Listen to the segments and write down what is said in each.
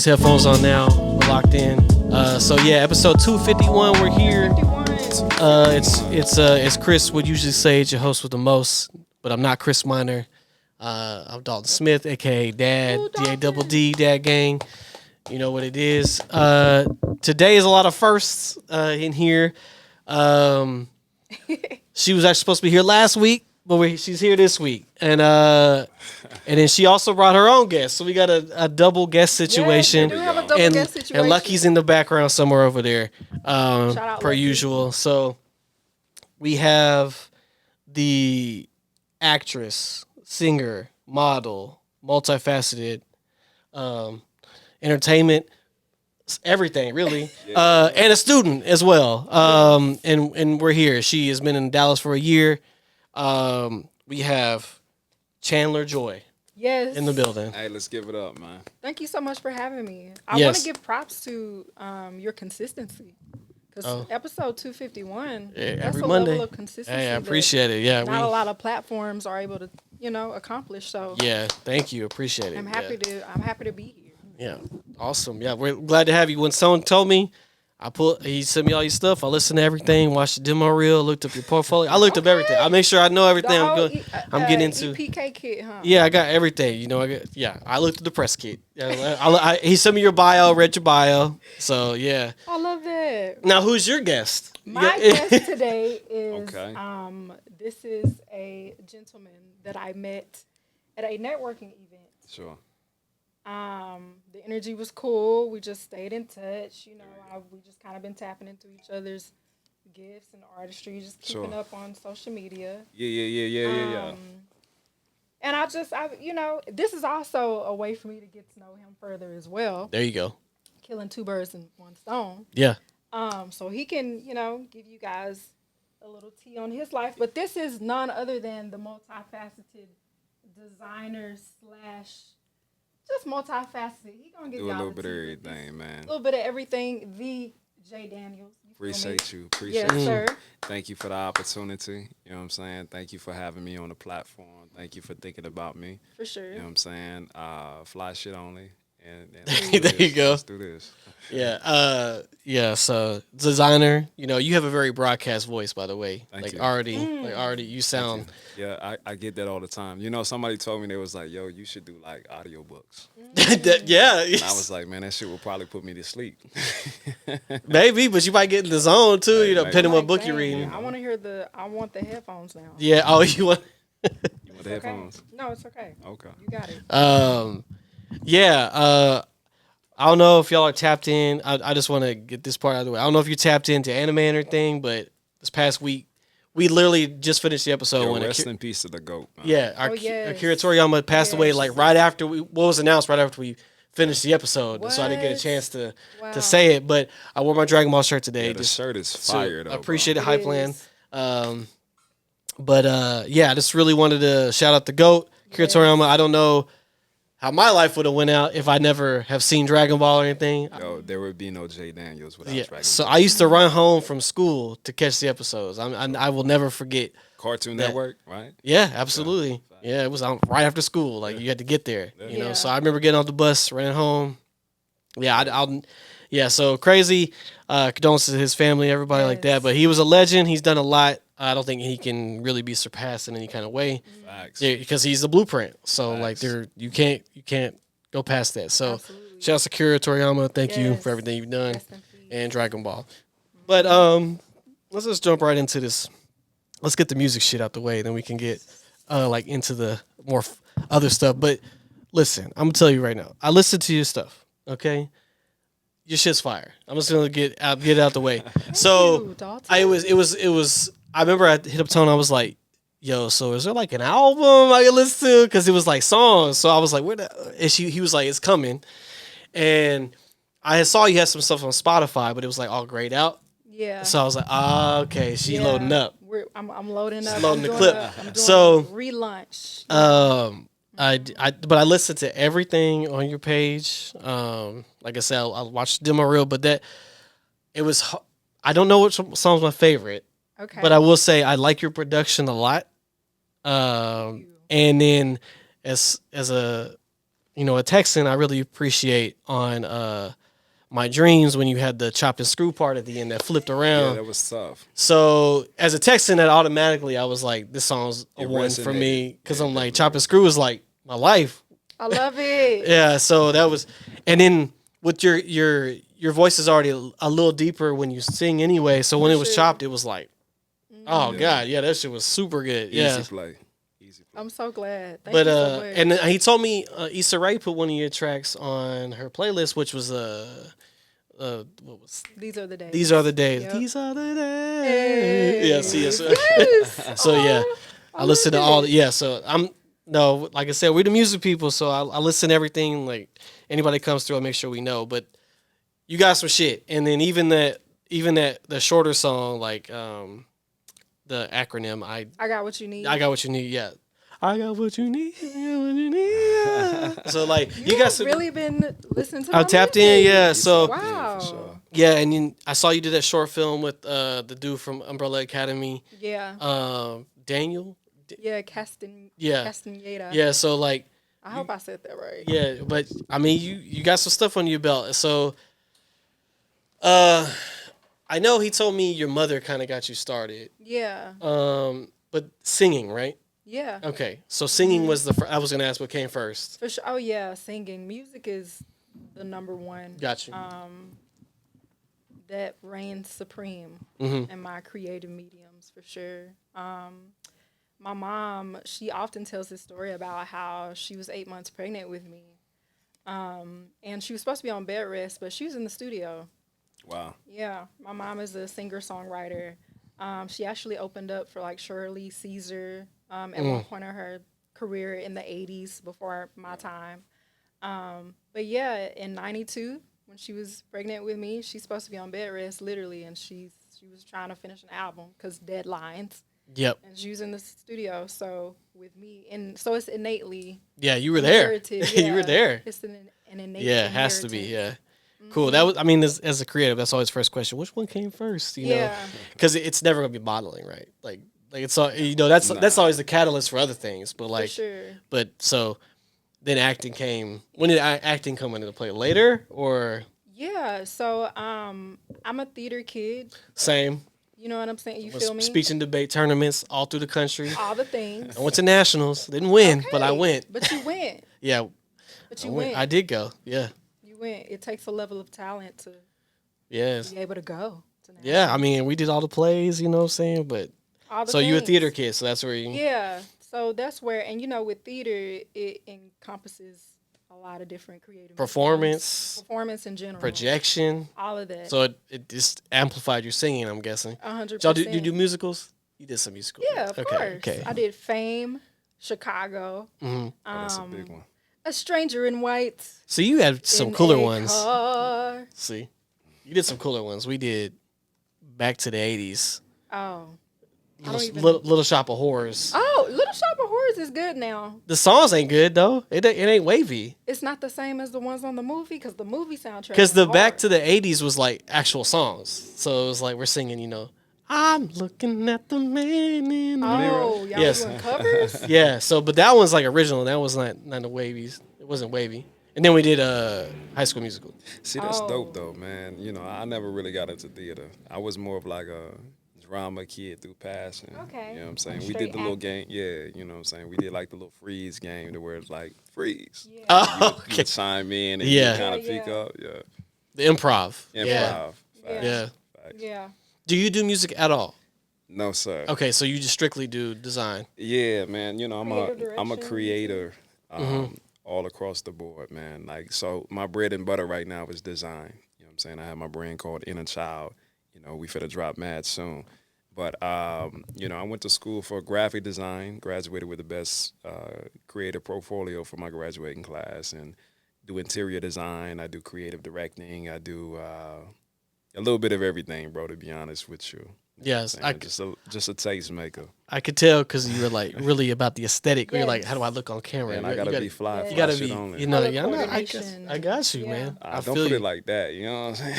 his headphones on now. We're locked in. So yeah, episode 251. We're here. It's Kris would usually say it's your host with the most, but I'm not Kris Minor. I'm Dalton Smith, aka Dad, D-A-double-D, Dad Gang. You know what it is. Today is a lot of firsts in here. She was actually supposed to be here last week, but she's here this week, and then she also brought her own guest, so we got a double guest situation. Yes, we do have a double guest situation. And Lucky's in the background somewhere over there, Shout out per Lucky. usual. So we have the actress, singer, model, multifaceted, entertainment, everything really, and a student as well. And we're here. She has been in Dallas for a year. We have Chaynler Joie. Yes. In the building. Hey, let's give it up, man. Thank you so much for having me. I want to give props to your consistency. Because episode 251, that's every a Monday. level of consistency. Hey, I appreciate it. Yeah, not a lot of platforms are able to, accomplish. So yeah, thank you. Appreciate it. I'm happy to be here. Yeah, awesome. Yeah, we're glad to have you. When someone told me, he sent me all your stuff. I listened to everything, watched the demo reel, looked up your portfolio. I looked up everything. I make sure I know everything I'm getting into. EPK kit, huh? Yeah, I got everything. I looked at the press kit. He sent me your bio, read your bio. So yeah. I love that. Now, who's your guest? My guest today is this is a gentleman that I met at a networking event. Sure. The energy was cool. We just stayed in touch. We just kind of been tapping into each other's gifts and artistry, just keeping up on social media. Yeah. And this is also a way for me to get to know him further as well. There you go. Killing two birds in one stone. Yeah. So he can, give you guys a little tea on his life. But this is none other than the multifaceted designer / just multifaceted. He gonna give do y'all a little bit of everything, man. A little bit of everything. The J Danielz. Appreciate you. Yes, sir. Thank you for the opportunity. You know what I'm saying? Thank you for having me on the platform. Thank you for thinking about me. For sure. You know what I'm saying? Fly shit only. And there you go. Let's do this. Yeah. So designer, you have a very broadcast voice, by the way. Thank you. Already, you sound. Yeah, I get that all the time. Somebody told me, they was like, "Yo, you should do like audiobooks." Yeah. And I was like, man, that shit will probably put me to sleep. Maybe, but you might get in the zone too. Depending on what book you're dang, reading. I want the headphones now. Yeah. Oh, you want? You want the headphones? No, it's okay. Okay. You got it. I don't know if y'all are tapped in. I just want to get this part out of the way. I don't know if you're tapped into anime or anything, but this past week, we literally just finished the episode. Rest in peace to the GOAT, man. Yeah, Akira Toriyama passed away right after what was announced right after we finished the episode. So I didn't get a chance to say it, but I wore my Dragon Ball shirt today. Yeah, the shirt is fire, though. Appreciate it, Hype Land. I just really wanted to shout out the GOAT, Akira Toriyama. I don't know how my life would have went out if I never have seen Dragon Ball or anything. No, there would be no J Danielz without Dragon Ball. So I used to run home from school to catch the episodes. I will never forget. Cartoon Network, right? Yeah, absolutely. Yeah, it was on right after school. Like you had to get there, So I remember getting off the bus, running home. Yeah, so crazy. Condolences to his family, everybody like that. But he was a legend. He's done a lot. I don't think he can really be surpassed in any kind of way. Facts. Yeah, because he's the blueprint. So you can't go past that. So shout out to Akira Toriyama. Thank you for everything you've done and Dragon Ball. But let's just jump right into this. Let's get the music shit out the way, then we can get into the more other stuff. But listen, I'm gonna tell you right now. I listened to your stuff. Okay, your shit's fire. I'm just gonna get it out the way. So it was. I remember I hit up Tone. I was like, "Yo, so is there like an album I can listen to?" Because it was like songs. So I was like, "Where?" He was like, "It's coming," and I saw you had some stuff on Spotify, but it was like all grayed out. Yeah. So I was like, okay, she loading up. I'm loading up. She's loading the clip. I'm doing so relaunch. But I listened to everything on your page. Like I said, I watched the demo reel, but it was. I don't know which song's my favorite. Okay. But I will say I like your production a lot. And then as a a Texan, I really appreciate on My Dreams when you had the chopped and screw part at the end that flipped around. Yeah, that was tough. So as a Texan, that automatically I was like, this song's a one for me because I'm like, chop and screw is like my life. I love it. Yeah, so that was, and then with your voice is already a little deeper when you sing anyway. So when it was chopped, it was like, oh god, yeah, that shit was super good. Yeah, Easy play. I'm so glad. Thank you so much. And he told me Issa Rae put one of your tracks on her playlist, which was what was These Are the Days. These Are the Days. Yep. These are the days. Hey. Yes. Yes. So yeah, I listen to all. So like I said, we're the music people, so I listen to everything. Like anybody comes through, I make sure we know. But you got some shit, and then even that the shorter song, like the acronym, I Got What You Need. I got what you need. Yeah, I got what you need. I got what you need. Yeah. So like you got some. Really been listening to. I'm tapped in. Yeah. So wow. For sure. yeah, and then I saw you did that short film with the dude from Umbrella Academy. Yeah. Daniel. Yeah, Castaneda. Yeah, so like I hope I said that right. yeah, but I mean you got some stuff on your belt. So I know he told me your mother kind of got you started. Yeah. But singing, right? Yeah. Okay. So singing was I was going to ask what came first. For sure. Oh yeah, singing. Music is the number one. Got you. That reigns supreme in my creative mediums for sure. My mom, she often tells this story about how she was 8 months pregnant with me. And she was supposed to be on bed rest, but she was in the studio. Wow. Yeah. My mom is a singer-songwriter. She actually opened up for like Shirley Caesar at one point in her career in the 80s before my time. But yeah, in 92, when she was pregnant with me, she's supposed to be on bed rest, literally, and she was trying to finish an album because deadlines. Yep. And she was in the studio, so with me, and so it's innately. Yeah, you were there. Yeah, you were there. It's an innate. Yeah, it has to be. Yeah. Cool. That was. I mean, as a creative, that's always the first question. Which one came first? You know, because it's never gonna be modeling, right? Like it's all. That's always the catalyst for other things. But like, for sure. But so then acting came. When did acting come into play? Later or? Yeah. So I'm a theater kid. Same. You know what I'm saying? You feel me? Speech and debate tournaments all through the country. All the things. I went to nationals. Didn't win, but I went. But you went. Yeah. But you went. I did go. Yeah. You went. It takes a level of talent to be able to go. Yeah. I mean, we did all the plays, you know what I'm saying? But so you're a theater kid, so that's where you. Yeah. So that's where, and with theater, it encompasses a lot of different creative performance in general, projection, all of that. So it just amplified your singing, I'm guessing. 100%. Y'all you do musicals? You did some musicals. Yeah, of course. Okay. I did Fame, Chicago. Mm-hmm. That's a big one. A Stranger in White. So you had some cooler ones. Car. See, you did some cooler ones. We did Back to the 80s. Oh. Little Shop of Horrors. Oh, Little Shop of Horrors is good now. The songs ain't good though. It ain't wavy. It's not the same as the ones on the movie because the movie soundtrack. Because the Back to the 80s was like actual songs, so it was like we're singing, I'm looking at the man in the mirror. Oh, y'all doing covers? Yeah. So, but that one's like original. That was not the wavies. It wasn't wavy. And then we did High School Musical. See, that's dope though, man. I never really got into theater. I was more of like a drama kid through passion. Okay. You know what I'm saying? We did the little game. Yeah, you know what I'm saying? We did like the little freeze game to where it's like, freeze. Yeah. Oh, okay. You would chime in and you kind of peek up. Yeah. The improv. Yeah. Yeah. Yeah. Do you do music at all? No, sir. Okay, so you just strictly do design. Yeah, man. I'm a creator all across the board, man. Like, so my bread and butter right now is design. You know what I'm saying? I have my brand called Inner Child. We finna drop mad soon. But, I went to school for graphic design, graduated with the best creative portfolio for my graduating class, and do interior design. I do creative directing. I do a little bit of everything, bro, to be honest with you. Yes. Just a tastemaker. I could tell because you were like really about the aesthetic. Yes. You're like, how do I look on camera? And I gotta be fly. You gotta be, I got you, yeah. man. I don't put it like that, you know what I'm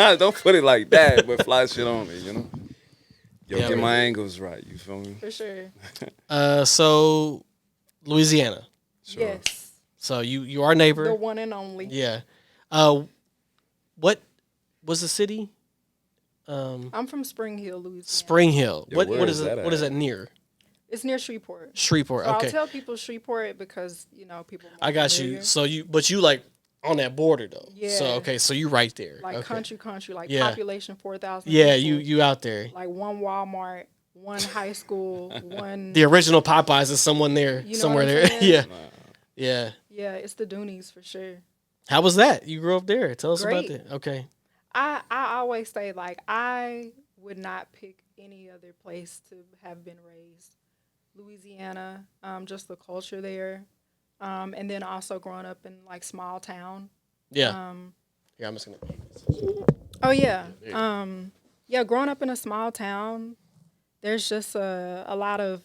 saying? Don't put it like that, but fly shit on me, get my angles right, you feel me? For sure. So, Louisiana. Sure. Yes. So you are neighbor. The one and only. Yeah. What was the city? I'm from Spring Hill, Louisiana. Spring Hill. Yeah, what where is is it? that What is at? that near? It's near Shreveport. Shreveport. So Okay. I'll tell people Shreveport because people. Are I got familiar. you. So you like on that border though. Yeah. So okay, so you right there. Like okay. country, like Yeah. population 4,000. Yeah, people, you out there. like one Walmart, one high school, one. The original Popeyes is someone there, You know somewhere what I'm there. saying? Yeah. Nah. Yeah. Yeah, it's the Doonies for sure. How was that? You grew up there. Tell us Great. about that. Okay. I always say like I would not pick any other place to have been raised. Louisiana, just the culture there, and then also growing up in like small town. Yeah. Yeah, I'm just gonna. Oh yeah, yeah. Growing up in a small town, there's just a lot of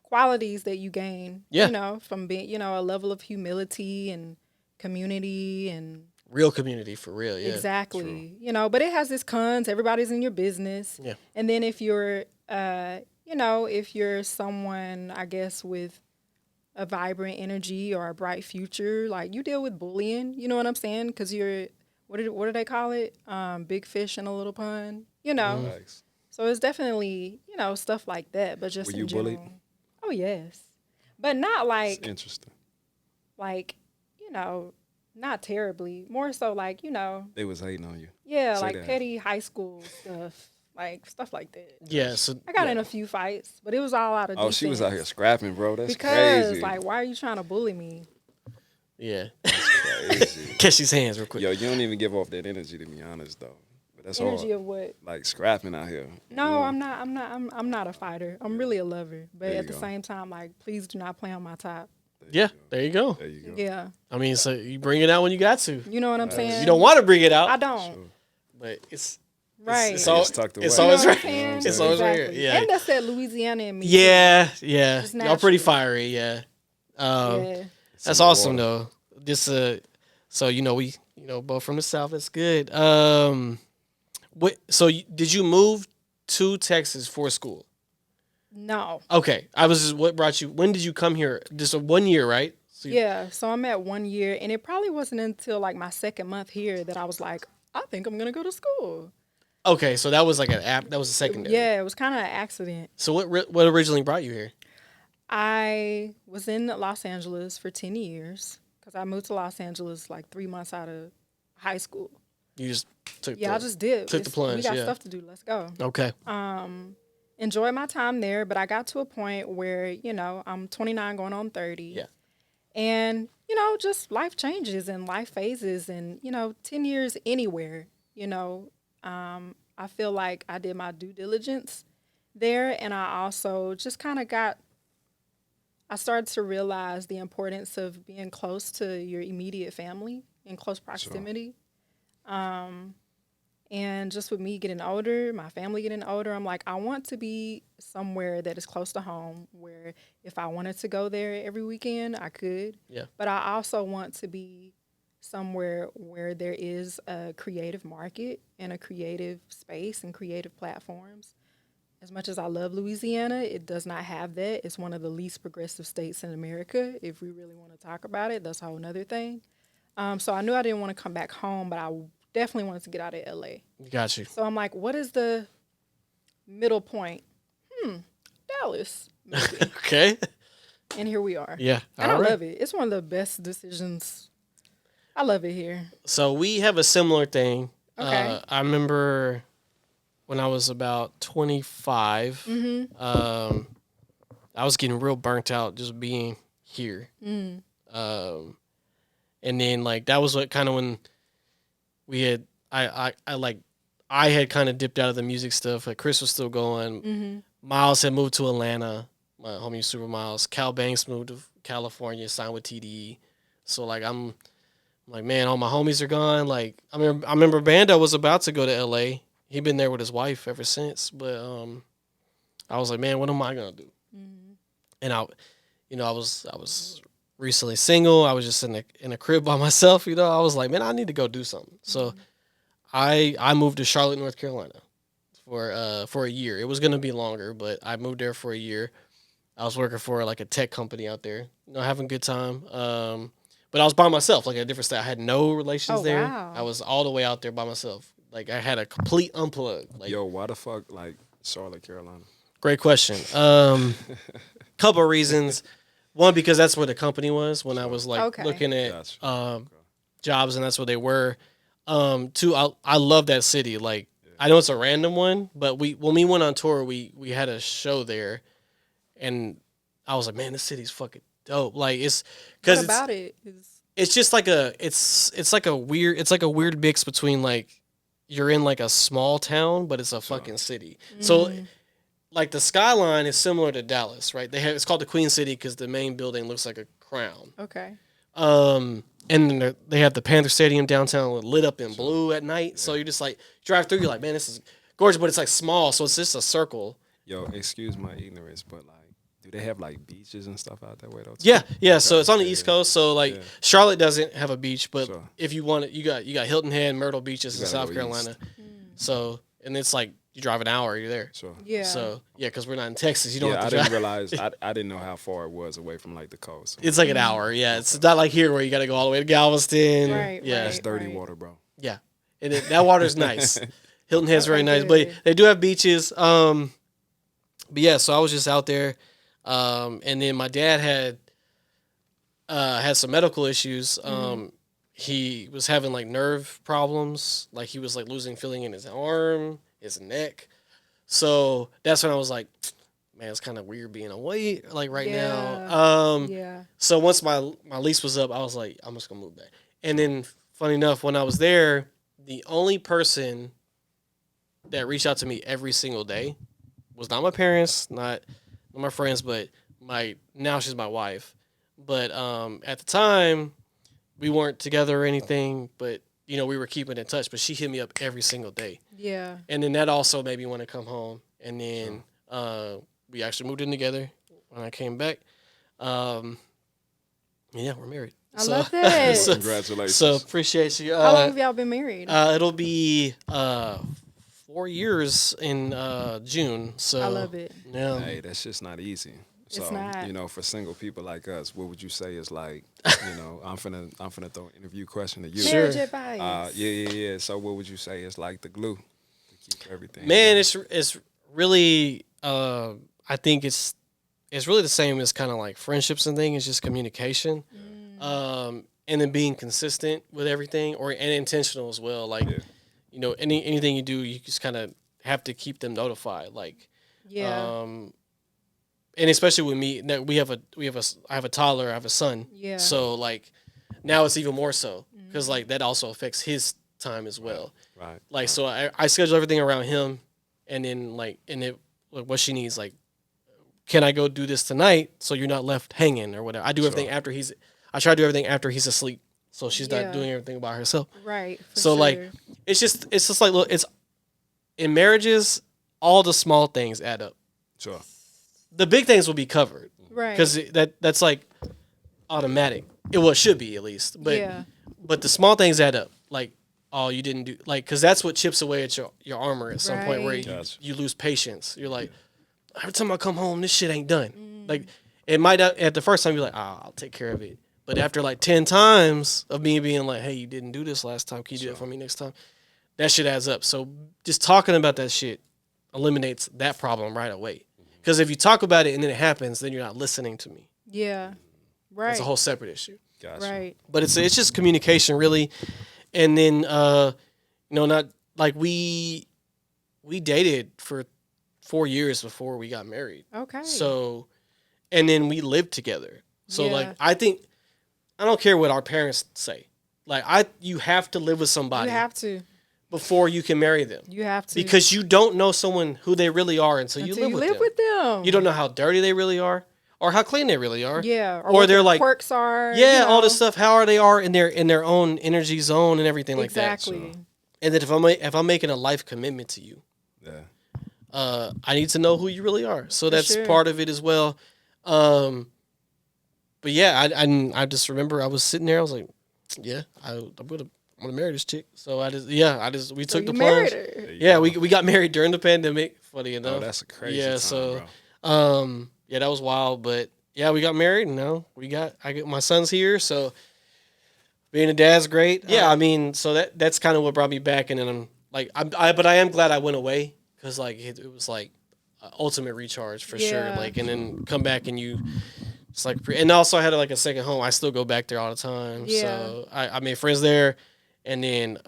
qualities that you gain. Yeah. From being a level of humility and community and Real community for real. Yeah. exactly. But it has its cons. Everybody's in your business. Yeah. And then if you're if you're someone, I guess, with a vibrant energy or a bright future, like you deal with bullying, you know what I'm saying? Because you're, what do they call it? Big fish in a little pond, Thanks. So it's definitely, stuff like that. But just Were in you general. bullied? Oh, yes. But not It's like, interesting. not terribly. More so like, They was hating on you. yeah, Say like that. petty high school stuff. Like stuff like that. Yeah. So I got yeah. in a few fights, but it was all out of Oh, she was out here defense. scrapping, bro. That's Because crazy. like, why are you trying to bully me? Yeah. Crazy. Catch these hands real quick. Yo, you don't even give off that energy, to be honest, though. But that's Energy hard. of what? Like scrapping out here. No, Mm. I'm not. I'm not a fighter. I'm really a lover. But There you at the go. same time, like, please do not play on my top. Yeah. There you go. There you go. Yeah, I mean, so you bring it out when you got to. you know what I'm saying. You don't want to bring it out, I don't. Sure. but it's Right. It's Yeah, all. it's tucked It's away. always You know what right. I'm saying? It's It's always right here. Exactly. Yeah. And that's that Louisiana in me. too. Yeah. Yeah. It's Y'all pretty natural. fiery. Yeah. Yeah. It's That's in the awesome water. though. Just so we both from the South. That's good. Did you move to Texas for school? No. Okay, what brought you? When did you come here? Just 1 year, right? So Yeah. So I'm at 1 year, and it probably wasn't until like my second month here that I was like, I think I'm gonna go to school. Okay, so that was like an app. That was a secondary. Yeah, it was kind of an accident. So what originally brought you here? I was in Los Angeles for 10 years because I moved to Los Angeles like 3 months out of high school. You just took. Yeah, I just did. took the plunge, We got yeah. stuff to do. Let's go. Okay. Enjoyed my time there, but I got to a point where, I'm 29 going on 30. Yeah. And, just life changes and life phases and, 10 years anywhere, I feel like I did my due diligence there. And I also just kind of I started to realize the importance of being close to your immediate family in close proximity. And just with me getting older, my family getting older, I'm like, I want to be somewhere that is close to home where if I wanted to go there every weekend, I could. Yeah. But I also want to be somewhere where there is a creative market and a creative space and creative platforms. As much as I love Louisiana, it does not have that. It's one of the least progressive states in America. If we really want to talk about it, that's a whole nother thing. So I knew I didn't want to come back home, but I definitely wanted to get out of LA. Got you. So I'm like, what is the middle point? Dallas. Maybe. Okay. And here we are. Yeah. And All I right. love it. It's one of the best decisions. I love it here. So we have a similar thing. Okay. I remember when I was about 25. I was getting real burnt out just being here. And then like that was what kind of when we had I had kind of dipped out of the music stuff. Like Kris was still going. Miles had moved to Atlanta. My homie Super Miles. Cal Banks moved to California, signed with TDE. So like I'm like, man, all my homies are gone. Like I remember Bando was about to go to LA. He'd been there with his wife ever since. But I was like, man, what am I gonna do? And I was recently single. I was just in a crib by myself. I was like, man, I need to go do something. So I moved to Charlotte, North Carolina for a year. It was gonna be longer, but I moved there for a year. I was working for like a tech company out there, having a good time. But I was by myself, like a different state. I had no relations there. Wow. I was all the way out there by myself. Like I had a complete unplug. Like, yo, why the fuck like Charlotte, Carolina? Great question. Couple of reasons. One, because that's where the company was when I was like looking at jobs, and that's where they were. Two, I love that city. Like I know it's a random one, but when we went on tour, we had a show there, and I was like, man, this city's fucking dope. Like it's because it's just like it's like a weird mix between like you're in like a small town, but it's a fucking city. So like the skyline is similar to Dallas, right? It's called the Queen City because the main building looks like a crown. Okay. And then they have the Panther Stadium downtown lit up in blue at night. So you're just like drive through, you're like, man, this is gorgeous, but it's like small, so it's just a circle. Yo, excuse my ignorance, but like, do they have like beaches and stuff out that way though? Yeah. Okay. So it's on the East Coast. So like Charlotte doesn't have a beach, but if you want it, you got Hilton Head, Myrtle Beaches in South Carolina. So and it's like you drive an hour, you're there. Sure. Yeah. So because we're not in Texas, you don't have to drive. I didn't realize I didn't know how far it was away from like the coast. It's like an hour. Yeah. It's not like here where you got to go all the way to Galveston. Right. Yeah. It's dirty water, bro. Yeah. And that water's nice. Hilton Head's very nice, but they do have beaches. But yeah, so I was just out there, and then my dad had some medical issues. He was having like nerve problems, like he was like losing feeling in his arm, his neck. So that's when I was like, man, it's kind of weird being away like right now. So once my lease was up, I was like, I'm just gonna move back. And then, funny enough, when I was there, the only person that reached out to me every single day was not my parents, not my friends, but now she's my wife. But at the time, we weren't together or anything, but we were keeping in touch. But she hit me up every single day. Yeah. And then that also made me want to come home. And then we actually moved in together when I came back. Yeah, we're married. I love that. Congratulations. So appreciate you. How long have y'all been married? It'll be 4 years in June. So I love it. Yeah. Hey, that's just not easy. So, it's not. For single people like us, what would you say is like, I'm finna throw an interview question to you. Marriage advice. Yeah. So what would you say is like the glue to keep everything? Man, it's really, I think it's really the same as kind of like friendships and things. It's just communication, and then being consistent with everything, and intentional as well. Like, anything you do, you just kind of have to keep them notified. Like, and especially with me, I have a toddler, I have a son. Yeah. So like, now it's even more so because like that also affects his time as well. Right. Like, so I schedule everything around him, and then what she needs, like, can I go do this tonight so you're not left hanging or whatever. I do everything after I try to do everything after he's asleep, so she's not doing everything by herself. Right. So like, it's just like, look, it's in marriages, all the small things add up. Sure. The big things will be covered, right? Because that's like automatic. It should be at least, but the small things add up. Like, oh, you didn't do, like, because that's what chips away at your armor at some point where you lose patience. You're like, every time I come home, this shit ain't done. Like, it might at the first time you're like, I'll take care of it, but after like 10 times of me being like, hey, you didn't do this last time, can you do it for me next time? That shit adds up. So just talking about that shit eliminates that problem right away. Because if you talk about it and then it happens, then you're not listening to me. Yeah, right. It's a whole separate issue. Gotcha. Right. But it's just communication, really. And then, not like we dated for 4 years before we got married. Okay. So, and then we lived together. So like, I think, I don't care what our parents say. Like you have to live with somebody. You have to. Before you can marry them. You have to. Because you don't know someone who they really are until you live with them. You don't know how dirty they really are or how clean they really are. Yeah. Or they're like quirks are. Yeah, all this stuff, how they are in their own energy zone and everything like that. Exactly. And then if I'm making a life commitment to you, I need to know who you really are. So that's part of it as well. But yeah, I just remember I was sitting there, I was like, yeah, I'm gonna marry this chick. So we took the plunge. Yeah, we got married during the pandemic. Funny enough. Oh, that's a crazy time, bro. That was wild. But yeah, we got married, and now I get my son's here. So Being a dad's great. Yeah, I mean, so that's kind of what brought me back, and then I'm like, but I am glad I went away because like it was like ultimate recharge for sure. Like, and then come back and it's like, and also I had like a second home. I still go back there all the time. Yeah. So I made friends there, and then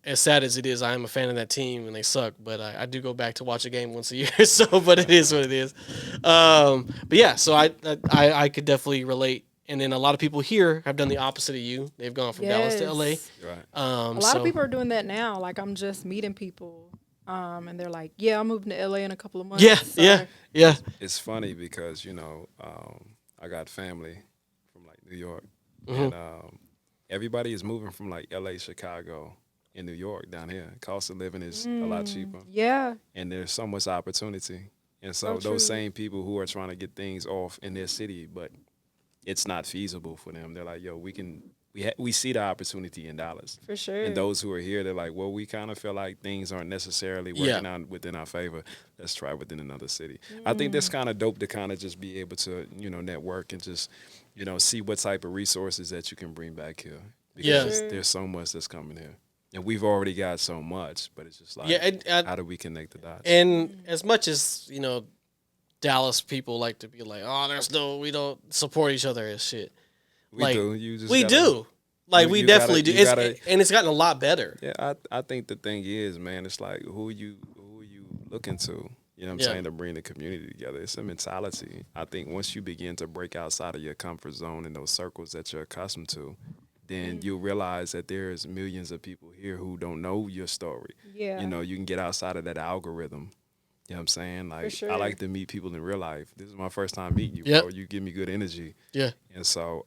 as sad as it is, I am a fan of that team and they suck, but I do go back to watch a game once a year. So, but it is what it is. But yeah, so I could definitely relate. And then a lot of people here have done the opposite of you. They've gone from Dallas to LA. Right. A lot of people are doing that now. Like I'm just meeting people, and they're like, "Yeah, I'm moving to LA in a couple of months." Yeah. It's funny because I got family from like New York, and everybody is moving from like LA, Chicago, and New York down here. Cost of living is a lot cheaper. Yeah. And there's so much opportunity, and so those same people who are trying to get things off in their city, but it's not feasible for them. They're like, yo, we see the opportunity in Dallas. For sure. And those who are here, they're like, well, we kind of feel like things aren't necessarily working out within our favor. Let's try within another city. I think that's kind of dope to kind of just be able to, network and just, see what type of resources that you can bring back here. Because there's so much that's coming here. And we've already got so much, but it's just like, how do we connect the dots? And as much as, Dallas people like to be like, oh, we don't support each other and shit. We do. Do. Like, we definitely do. And it's gotten a lot better. Yeah, I think the thing is, man, it's like who you looking to, you know what I'm saying, to bring the community together. It's a mentality. I think once you begin to break outside of your comfort zone and those circles that you're accustomed to, then you'll realize that there's millions of people here who don't know your story. Yeah. You can get outside of that algorithm. You know what I'm saying? Like, I like to meet people in real life. This is my first time meeting you, bro. You give me good energy. Yeah. And so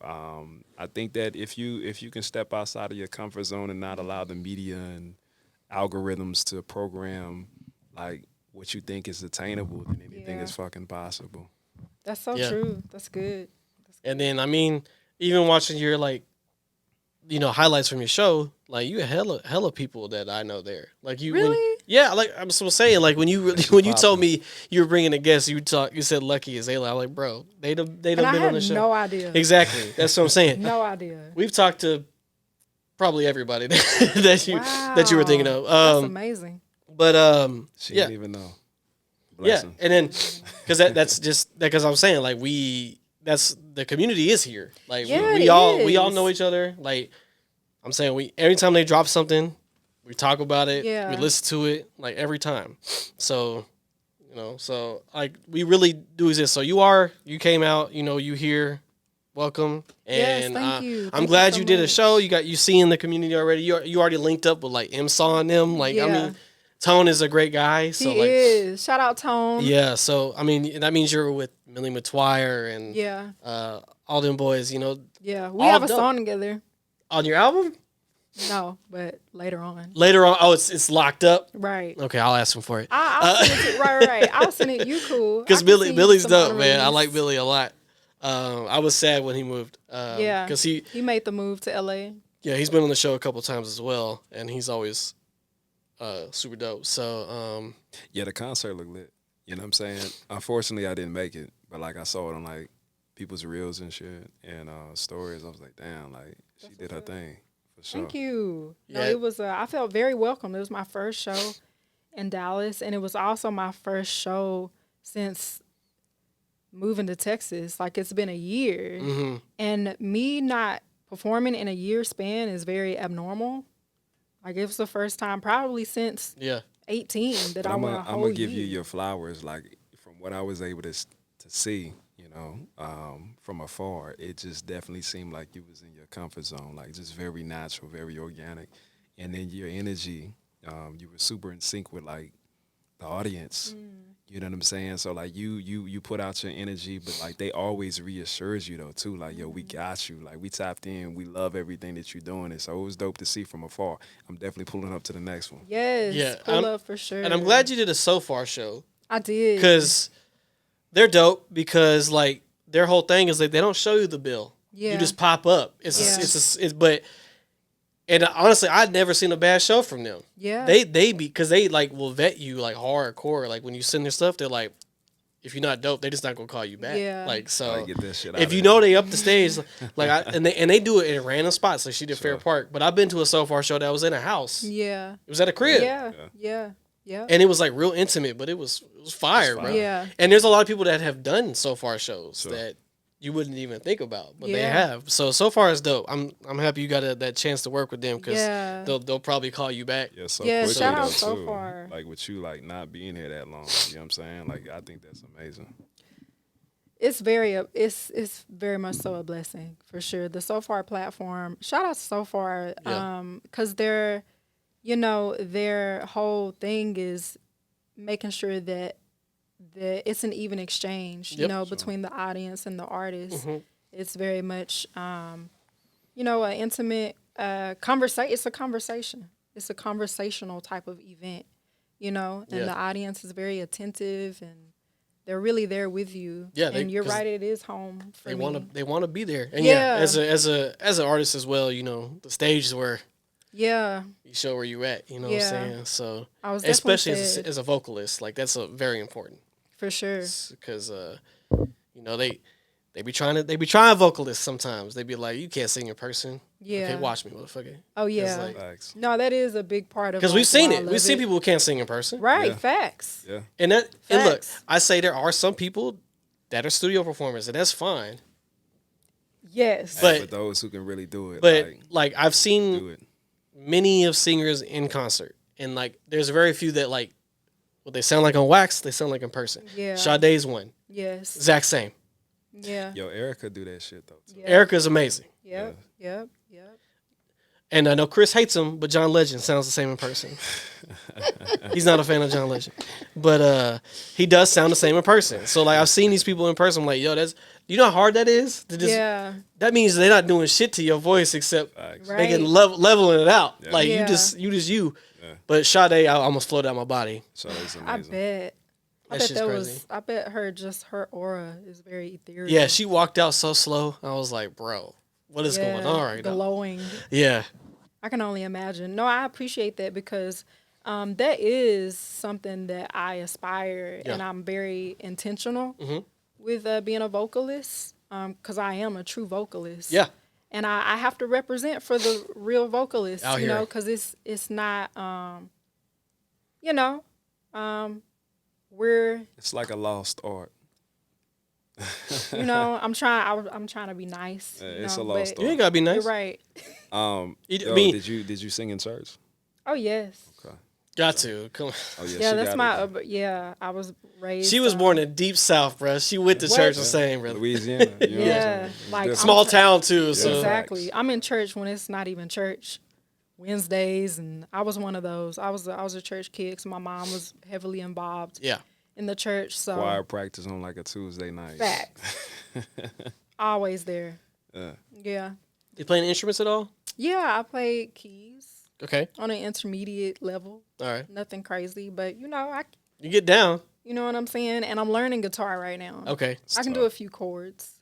I think that if you can step outside of your comfort zone and not allow the media and algorithms to program, like, what you think is attainable, then anything is fucking possible. That's so true. That's good. And then, I mean, even watching your, like, highlights from your show, like, you hella people that I know there. Like, you really? Like I'm still saying, like, when you told me you were bringing a guest, you said Lucky is Ayla. I'm like, bro, they done been on the show. No idea. Exactly. That's what I'm saying. No idea. We've talked to probably everybody that you were thinking of. That's amazing. But she didn't even know. Blessing. And then that's just because I'm saying, like, that's the community is here. Like, we all know each other. Like, I'm saying, every time they drop something, we talk about it. Yeah. We listen to it, like, every time. So, so, like, we really do exist. So you came out, you here, welcome. And thank you. I'm glad you did a show. You seeing the community already. You already linked up with, like, MSAW and them. Like, I mean, Tone is a great guy. So, he is. Shout out Tone. Yeah. So, I mean, that means you're with Millie McTwire and all them boys, Yeah. We have a song together. On your album? No, but later on. Later on? Oh, it's locked up? Right. Okay, I'll ask him for it. I'll send it. Right. I'll send it. You cool. Because Billy's dope, man. I like Billy a lot. I was sad when he moved. Because he made the move to LA. Yeah, he's been on the show a couple times as well, and he's always super dope. So the concert looked lit. You know what I'm saying? Unfortunately, I didn't make it, but like I saw it on like people's reels and shit and stories. I was like, damn, like she did her thing for sure. Thank you. No, it was. I felt very welcome. It was my first show in Dallas, and it was also my first show since moving to Texas. Like, it's been a year, and me not performing in a year span is very abnormal. Like, it was the first time probably since 18 that I went a whole I'm gonna give year. you your flowers. Like, from what I was able to see, from afar, it just definitely seemed like you was in your comfort zone. Like, just very natural, very organic, and then your energy, you were super in sync with like the audience. You know what I'm saying? So like you put out your energy, but like they always reassures you though too. Like, yo, we got you. Like, we tapped in. We love everything that you're doing. And so it was dope to see from afar. I'm definitely pulling up to the next one. Yes, pull up for sure. And I'm glad you did a So Far show. I did. Because they're dope. Because like their whole thing is like they don't show you the bill. Yeah. You just pop up. And honestly, I'd never seen a bad show from them. Yeah. Because they like will vet you like hardcore. Like, when you send their stuff, they're like, if you're not dope, they just not gonna call you back. Yeah. Like so, get that shit out if of you there. know they up the stage, and they do it in random spots. Like she did Fair Park, but I've been to a So Far show that was in a house. Yeah. It was at a crib. Yeah. And it was like real intimate, but it was fire, bro. Yeah. And there's a lot of people that have done So Far shows that you wouldn't even think about, but they have. So far it's dope. I'm happy you got that chance to work with them because they'll probably call you back. Yeah, so Yeah, quickly, shout out though, So too. Far. Like with you, like not being here that long. You know what I'm saying? Like I think that's amazing. It's very much so a blessing for sure. The So Far platform. Shout out to So Far, because their whole thing is making sure that it's an even exchange, between the audience and the artist. Mm-hmm. It's very much, an intimate conversation. It's a conversation. It's a conversational type of event, and the audience is very attentive and they're really there with you. Yeah, and you're right. It is home for me. They want to be there. And as an artist as well, the stage is where. Yeah, you show where you at. You know what I'm saying? So especially as a vocalist, like that's very important. For sure. Because they be trying vocalists sometimes. They be like, you can't sing in person. Yeah. Okay, watch me, motherfucker. Oh yeah. No, that is a big part of. Because we've seen it. We've seen people who can't sing in person. Right. Yeah. Facts. Yeah. And look, I say there are some people that are studio performers, and that's fine. Yes. But those who can really do it. But like I've seen many of singers in concert, and like there's very few that like what they sound like on wax, they sound like in person. Yeah. Sade's one. Yes. Exact same. Yeah. Yo, Erica do that shit though. Too. Yeah. Erica's amazing. Yep. And I know Chris hates him, but John Legend sounds the same in person. He's not a fan of John Legend, but he does sound the same in person. So like I've seen these people in person, I'm like, yo, you know how hard that is to just. Yeah. That means they're not doing shit to your voice except they can leveling it out. Yeah. Like you just you. Yeah. But Sade, I almost flowed out my body. Sade's amazing. I bet. I bet her aura is very ethereal. Yeah, she walked out so slow. I was like, bro, what is going on right now? Glowing. Yeah. I can only imagine. No, I appreciate that because that is something that I aspire and I'm very intentional with being a vocalist because I am a true vocalist. Yeah. And I have to represent for the real vocalists, because it's not, it's like a lost art. I'm trying to be nice. It's a lost art. You ain't gotta be nice. You're right. Did you sing in church? Oh yes. Okay. Got to come on. Oh yeah. Yeah, that's my. I was raised. She was born in deep South, bro. She went to church the same, bro. Louisiana. Yeah, like small town too. So exactly. I'm in church when it's not even church. Wednesdays, and I was one of those. I was a church kid, so my mom was heavily involved. Yeah. In the church, so choir practice on like a Tuesday night. Facts. Always there. Yeah. You playing instruments at all? Yeah, I played keys. Okay. On an intermediate level. All right. Nothing crazy, but you get down. You know what I'm saying? And I'm learning guitar right now. Okay. I can do a few chords.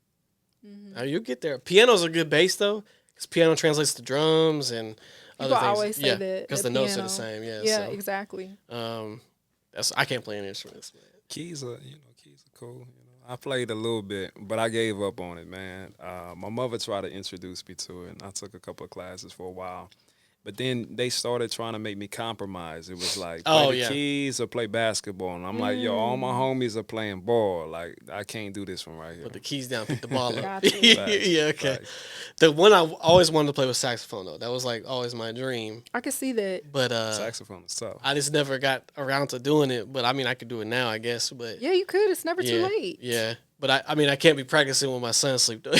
Mm-hmm. Oh, you get there. Piano's a good bass though, because piano translates to drums and other things. Always say that because the notes are the same. Yeah. Yeah, exactly. I can't play any instruments. Man. Keys are cool. I played a little bit, but I gave up on it, man. My mother tried to introduce me to it, and I took a couple of classes for a while. But then they started trying to make me compromise. It was like, play the keys or play basketball. And I'm like, yo, all my homies are playing ball. Like, I can't do this one right here. Put the keys down, pick the ball up. Yeah, okay. The one I always wanted to play was saxophone, though. That was, like, always my dream. I could see that. But saxophone is tough. I just never got around to doing it. But, I mean, I could do it now, I guess. But yeah, you could. It's never too late. Yeah. But I can't be practicing when my son sleep though.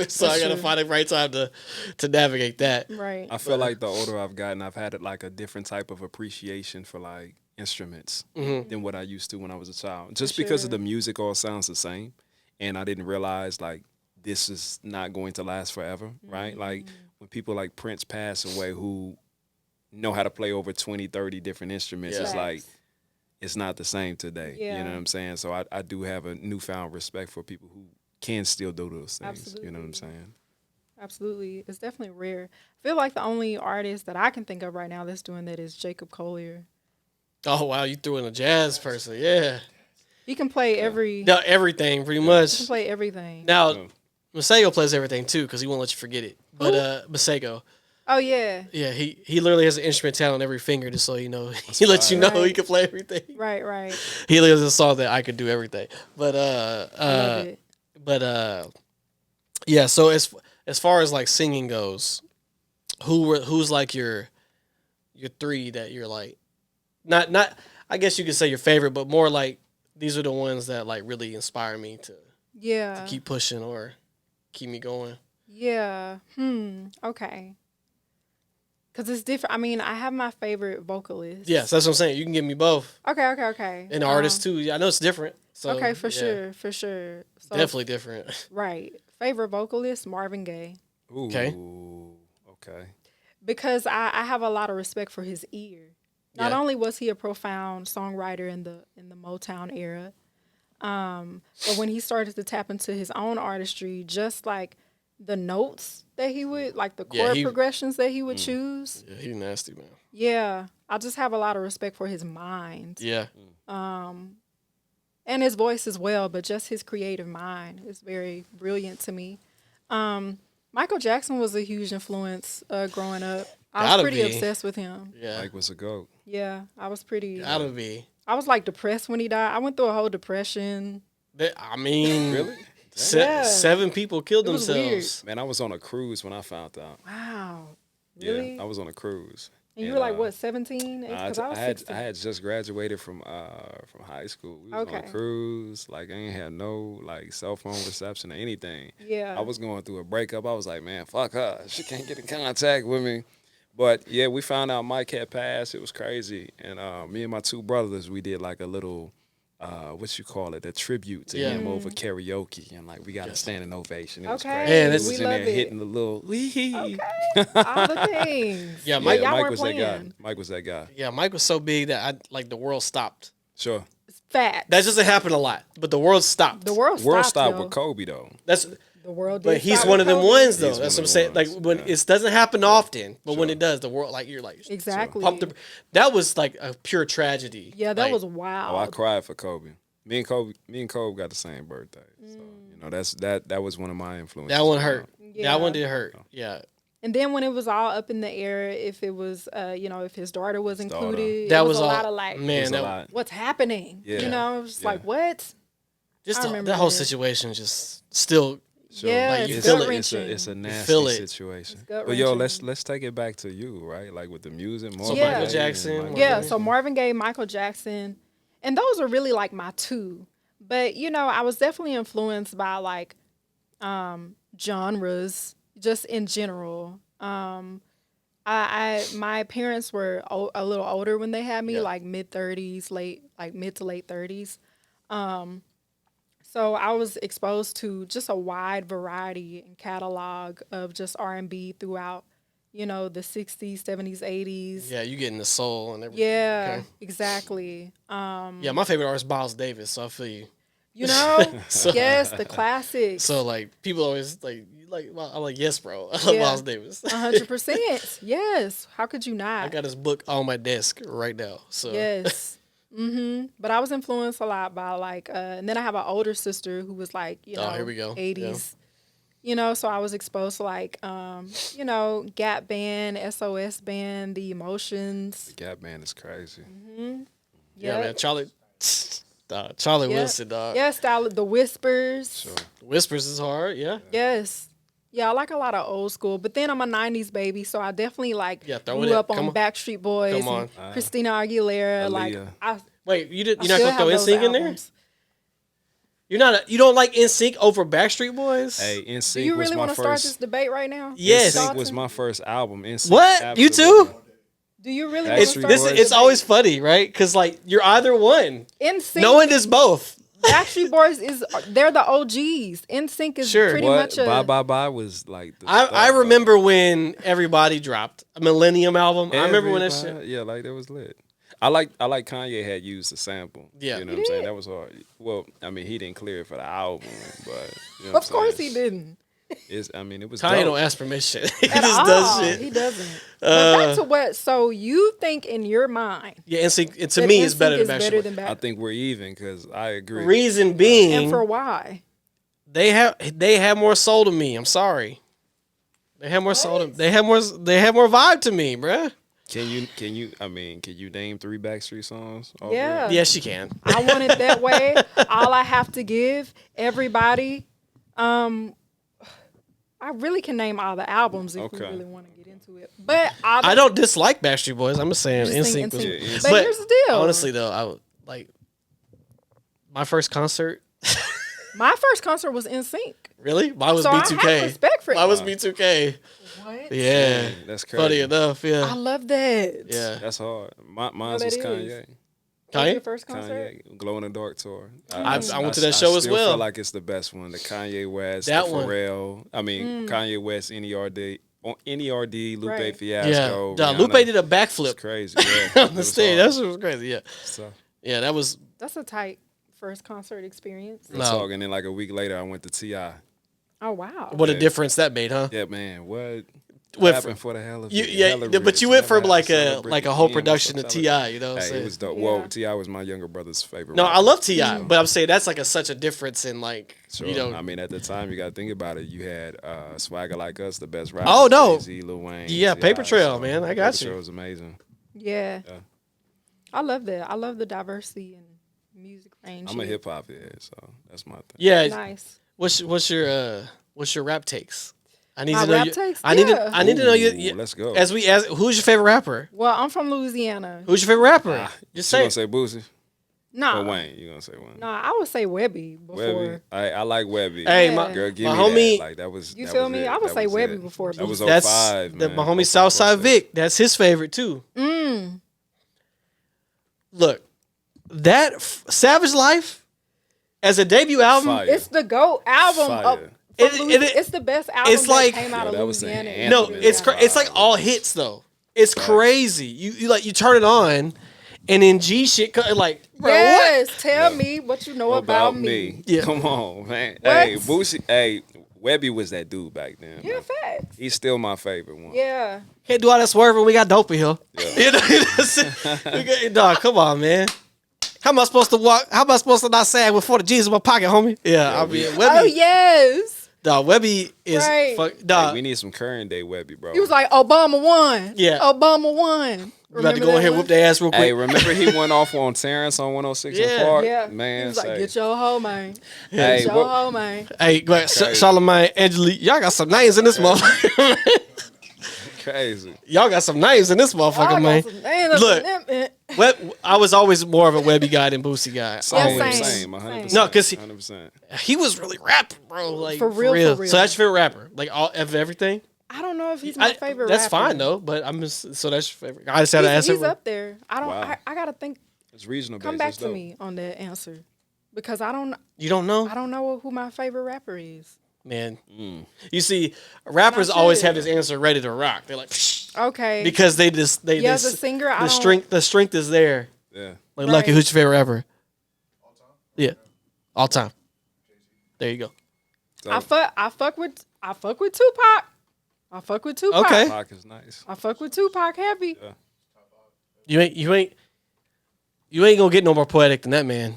So I gotta find the right time to navigate that. Right. I feel like the older I've gotten, I've had like a different type of appreciation for like instruments than what I used to when I was a child. Just because of the music all sounds the same, and I didn't realize like this is not going to last forever, right? Like when people like Prince pass away who know how to play over 20, 30 different instruments, it's like it's not the same today. Yeah. You know what I'm saying? So I do have a newfound respect for people who can still do those things. Absolutely. You know what I'm saying? Absolutely. It's definitely rare. I feel like the only artist that I can think of right now that's doing that is Jacob Collier. Oh, wow. You threw in a jazz person. Yeah. He can play everything pretty much. He can play everything. Now, Masego plays everything too because he won't let you forget it. But Masego. Oh yeah. Yeah, he literally has an instrumental on every finger, just so you know. He lets you know he can play everything. Right. He literally has a song that I could do everything. But yeah. So as far as like singing goes, who's like your three that you're like not I guess you could say your favorite, but more like these are the ones that like really inspire me to keep pushing or keep me going. Yeah. Okay. Because it's different. I mean, I have my favorite vocalist. Yes, that's what I'm saying. You can give me both. Okay. And artists too. Yeah, I know it's different. So, okay, for sure. So, definitely different. Right. Favorite vocalist, Marvin Gaye. Ooh, okay. Because I have a lot of respect for his ear. Not only was he a profound songwriter in the Motown era, but when he started to tap into his own artistry, just like the notes that he would, like the chord progressions that he would choose. Yeah, he's nasty, man. Yeah, I just have a lot of respect for his mind. Yeah. And his voice as well, but just his creative mind is very brilliant to me. Michael Jackson was a huge influence growing up. I was pretty obsessed with him. Yeah. Mike was a GOAT. Yeah, I was pretty. Gotta be. I was like depressed when he died. I went through a whole depression. I mean, really? 7 people killed themselves. Man, I was on a cruise when I found out. Wow. Really? Yeah, I was on a cruise. And you were like, what, 17? I had just graduated from high school. We was on a cruise. Like, I ain't had no, like, cell phone reception or anything. Yeah. I was going through a breakup. I was like, man, fuck her. She can't get in contact with me. But, yeah, we found out Mike had passed. It was crazy. And me and my 2 brothers, we did, like, a little, a tribute to him over karaoke. And, like, we got a standing ovation. It was crazy. Man, we was in there hitting the little, Okay. All the things. Yeah, Mike was that guy. Mike was that guy. Yeah, Mike was so big that the world stopped. Sure. It's fat. That doesn't happen a lot, but the world stopped. The world stopped with Kobe, though. The world did. But he's one of them ones, though. That's what I'm saying. Like, when it doesn't happen often, but when it does, the world, like, you're like... Exactly. That was, like, a pure tragedy. Yeah, that was wild. Oh, I cried for Kobe. Me and Kobe got the same birthday. So, you know, that was one of my influences. That one hurt. Yeah. That one did hurt. Yeah. And then when it was all up in the air, if it was, if his daughter was included, that was a lot of like, man, what's happening? Yeah. You know, it was just like, what? Just that whole situation just still... Sure. Yeah, like it's a nasty situation. But yo, let's take it back to you, right? Like with the music, Michael Jackson. So Marvin Gaye, Michael Jackson, and those are really like my 2. But you know, I was definitely influenced by like genres, just in general. My parents were a little older when they had me, like mid to late 30s. So I was exposed to just a wide variety and catalog of just R&B throughout, you know, the 60s, 70s, 80s. Yeah, you getting the soul and everything. Yeah, exactly. Yeah, my favorite artist is Miles Davis, so I feel you. You know? Yes, the classics. So, like, people always, I'm like, yes, bro. I love Miles Davis. 100%. Yes. How could you not? I got his book on my desk right now. So yes. But I was influenced a lot by like, and then I have an older sister who was like, here we go. 80s, yeah. You know, so I was exposed to like, Gap Band, SOS Band, The Emotions. The Gap Band is crazy. Yeah, man, Charlie Wilson, dog. Yes, The Whispers. Sure. Whispers is hard, yeah. Yes. Yeah, I like a lot of old school, but then I'm a 90s baby, so I definitely like grew up on Backstreet Boys and Christina Aguilera. Aaliyah. Wait, you're not gonna throw NSYNC in there? You don't like NSYNC over Backstreet Boys? Hey, NSYNC was my first. Do you really want to start this debate right now? Yes. NSYNC was my first album. NSYNC, what? absolutely. You too? Do you really? It's always funny, right? Because like you're either one. NSYNC. No one does both. Backstreet Boys they're the OGs. NSYNC is pretty much a... Bye was like... I remember when Everybody dropped a Millennium album. I remember when that shit... Yeah, like that was lit. I like Kanye had used the sample. Yeah. You know what I'm saying? That was hard. Well, I mean, he didn't clear it for the album, but... You know of course he didn't. It was Kanye dope. don't ask permission. He At just all. does shit. He doesn't. But back to what? So you think in your mind? Yeah, NSYNC to that me is NSYNC better than is Backstreet better Boys. than I think we're even because I agree. Reason being, And for why? they have more soul to me. I'm sorry. They have more soul. They have more vibe to me, bruh. Can you name 3 Backstreet songs? Yeah. Yes, she can. I want it that way. All I have to give everybody. I really can name all the albums if we really want to get into it. But I don't dislike Backstreet Boys. I'm just saying NSYNC was. NSYNC. But here's the deal. Honestly, though, I would like my first concert. My first concert was NSYNC. Really? Mine was So I B2K. have respect for Mine was B2K. What? Yeah, That's crazy. funny enough. I Yeah, love that. yeah. That's hard. Mine that was is. Kanye. What was your Kanye. first concert? Kanye, Glow in the Dark tour. I went to that show as still well. feel like it's the best one. The Kanye West, That the one. Pharrell. Kanye West, NERD, Lupe Right. Fiasco. Yeah, Rihanna. Lupe did a It's backflip crazy. Yeah, on the stage. That shit was crazy. Yeah, So, yeah. That was That's a tight first concert experience. we're No. talking. Then like a week later, I went to Ti. Oh wow. what a Yeah. difference that made, huh? Yeah, man. What? Went happened for the hell of You, it? yeah, Hella but rich. you went Never from had like to a celebrate whole again. production to What's up, Ti. You know what I'm Hey, saying? it was dope. Yeah. Well, Ti was my younger brother's favorite. No, rapper. I love Ti, but I'm saying that's like such a difference in like Sure. you know. At the time, you got to think about it. You had Swagger Like Us, the best rapper. Oh, no. Jay-Z, Lil Wayne. Yeah, T.I., Paper Trail, so man. I got Paper you. Trail was amazing. Yeah. Yeah. I love that. I love the diversity and music range. I'm a hip hop head, so that's my thing. Yeah, Nice. what's your rap takes? I need My to know. rap takes? I need Yeah. to. I need to know you. Ooh, let's go. As who's your favorite rapper? Well, I'm from Louisiana. Who's your favorite rapper? Just You say. gonna it. say Boosie Nah. or Wayne? You gonna say Wayne? Nah, I would say Webby before. Webby. I like Webby. Hey, Yeah. my Girl, give my me homie. that. Like that was. You that feel was me? it. I would That say was Webby it. before That was Boosie. That's 05, the man. my homie 05, Southside 06. Vic. That's his favorite too. Look, that Savage Life as a debut album. Fire. It's the GOAT album. Fire. It's the best album it's like- that came out Yo, of that was the Louisiana. anthem. No, Anthem it's is it's like fire. all hits though. It's crazy. You like you turn it on, and then G shit like bro, Yes, what? tell me what you know about me. Yeah. Come on, man. What? Hey, Boosie. Hey, Webby was that dude back then. Yeah, man. facts. He's still my favorite one. Yeah. Can't do all that swerving. We got dope in here. Yeah. You know, dog, come on, man. How am I supposed to walk? How am I supposed to not sag with 40 G's in my pocket, homie? Yeah, I mean, Webby. Oh yes. Dog, Webby is Right. fuck. Hey, Dog, we need some current day Webby, bro. He was like Obama won. Yeah. Obama won. we about to go in here, whoop their ass real quick. Hey, remember he went off on Terrence on 106 Yeah. in Park? Yeah. Man, He was like, say. get your hoe, man. Hey, Get your what- hoe, man. Hey, go ahead, Crazy. Charlamagne, Angelique, y'all got some names in this motherfucker. Crazy. Y'all got some names in this motherfucker, man. Look. I was always more of a Webby guy than Boosie guy. Same, Always. same, 100%. No, 'cause he- 100%. He was really rapping, bro. Like For real, for real. So that's your favorite rapper, like all of everything. I don't know if he's my favorite That's rapper. fine though, but I'm just so that's your favorite. I just had to answer. He's up there. I don't. Wow. I gotta think. It's regional Come based. back That's to dope. me on that answer because I don't You don't know, know who my favorite rapper is. man. You see, rappers always sure. have this answer ready to rock. They're like, Psh, Okay. because they Yeah, as a singer, I don't- the strength is there. Yeah. Like, Right. Lucky, who's your favorite rapper? Yeah, all time. There you go. I fuck with Tupac. I fuck with Tupac. Okay. Pac is nice. I fuck with Tupac heavy. Yeah. You ain't gonna get no more poetic than that, man.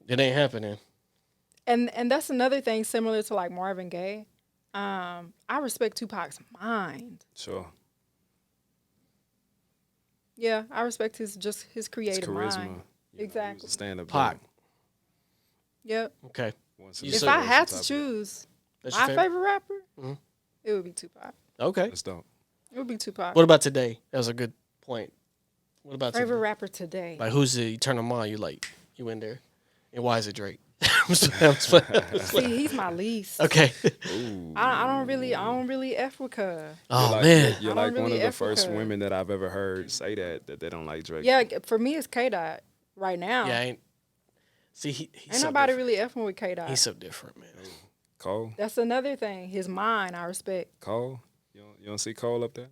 It ain't happening. And that's another thing similar to like Marvin Gaye. I respect Tupac's mind. Sure. Yeah, I respect his It's creative charisma. mind. Exactly. Stand up. Pac. Yep. Okay. If If I had to choose That's my your favorite rapper, Mhm. it would be Tupac. Okay. That's dope. It would be Tupac. What about today? That was a good point. What about favorite today? rapper today? Like, who's the you turn them on? You in there, and why is it Drake? I'm just playing. See, he's my least. Okay. Ooh. I don't really f with her. Oh man. You're I like don't one really of the F with first her. women that I've ever heard say that they don't like Drake. Yeah, for me it's K Dot right now. Yeah. I ain't. See, he's Ain't so nobody different. really effing with K Dot. He's so different, man. Cole. That's another thing. His mind, I respect. Cole. You don't see Cole up there?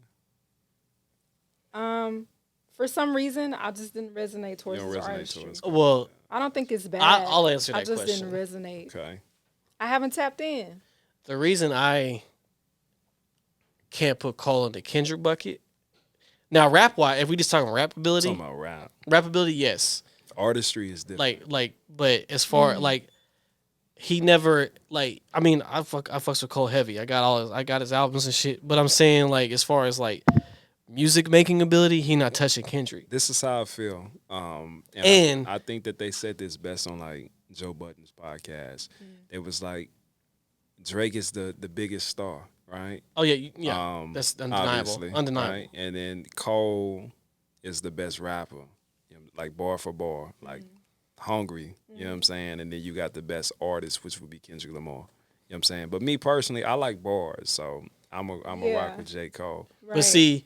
For some reason, I just didn't resonate You towards don't his resonate artistry. towards. I don't think it's bad. I'll answer I that just question. didn't resonate. Okay. I haven't tapped in. the reason I can't put Cole in the Kendrick bucket. Now, rap wise, if we just talking rap ability, talking about rap ability, yes. Artistry is different. But as far he never I fucks with Cole heavy. I got his albums and shit. But I'm saying as far as music making ability, he not touching Kendrick. This is how I feel. And I think that they said this best on Joe Budden's podcast. It was Drake is the biggest star, right? Oh yeah. That's undeniable. Undeniable. Right? And then Cole is the best rapper, bar for bar, hungry. You know what I'm saying? And then you got the best artist, which would be Kendrick Lamar. You know what I'm saying? But me personally, I like bars, so I'm a rock with J. Cole. Right. But see,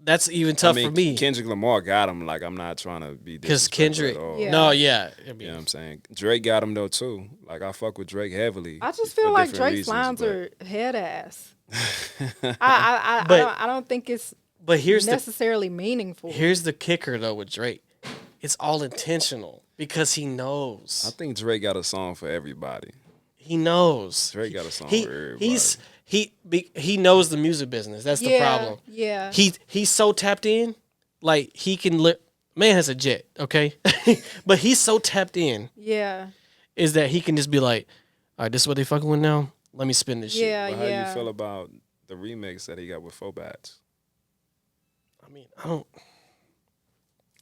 that's even tough for me. Kendrick Lamar got him. I'm not trying to be because Kendrick. No, yeah. You know what I'm saying? Drake got him though too. I fuck with Drake heavily. I just feel like Drake's lines are head ass. I don't think it's necessarily meaningful. Here's the kicker though with Drake. It's all intentional because he knows. I think Drake got a song for everybody. He knows. Drake got a song for everybody. He knows the music business. That's the problem. Yeah. He's so tapped in, he can man has a jet, okay? But he's so tapped in. Yeah. Is that he can just be all right, this is what they fucking with now? Let me spin this shit. How do you feel about the remix that he got with Phobats? I don't.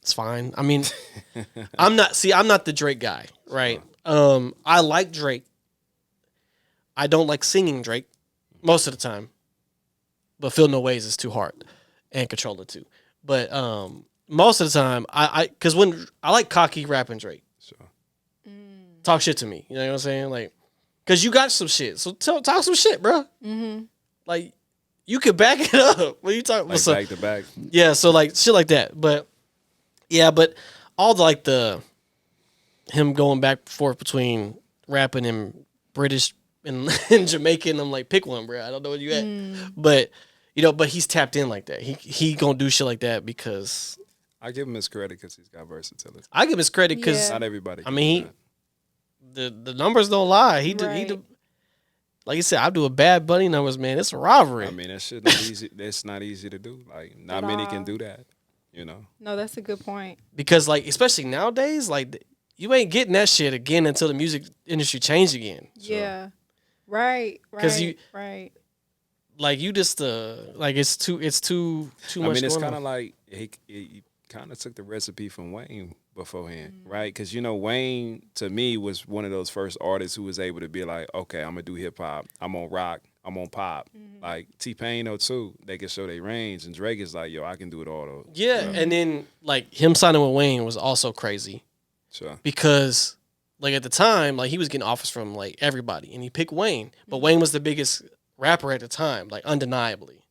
It's fine. I'm not the Drake guy, right? I like Drake. I don't like singing Drake most of the time. But Feel No Ways is too hard. And Controller too. But most of the time, because when I like cocky rapping Drake. Sure. Talk shit to me. You know what I'm saying? Because you got some shit. So talk some shit, bro. Mm-hmm. You could back it up. What are you talking about? Back to back. Yeah, so shit like that. But yeah, but all the him going back and forth between rapping and British and Jamaican, I'm pick one, bro. I don't know where you at. But but he's tapped in like that. He gonna do shit like that because I give him his credit because he's got versatility. I give him his credit because not everybody. The numbers don't lie. He like you said, I do a Bad Bunny numbers, man. It's a robbery. That shit not easy. That's not easy to do. Not many can do that. No, that's a good point. Because especially nowadays, you ain't getting that shit again until the music industry change again. Yeah. Right. Because right. You just it's too much. It's kind of he kind of took the recipe from Wayne beforehand, right? Because Wayne to me was one of those first artists who was able to be okay, I'm gonna do hip hop, I'm on rock, I'm on pop. T-Pain though too, they can show their range, and Drake is yo, I can do it all though. Yeah, and then him signing with Wayne was also crazy. Sure. Because at the time, he was getting offers from everybody, and he picked Wayne, but Wayne was the biggest rapper at the time, undeniably.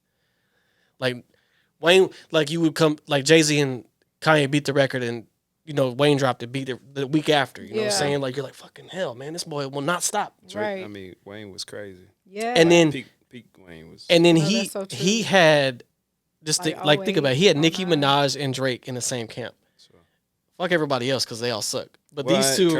Wayne, you would come Jay-Z and Kanye beat the record, and Wayne dropped it, beat the week after. You know what I'm saying? You're fucking hell, man, this boy will not stop. Right. Wayne was crazy. Yeah. And then peak Wayne was. And then he had just think about it. He had Nicki Minaj and Drake in the same camp. Sure. Fuck everybody else because they all suck. But these two.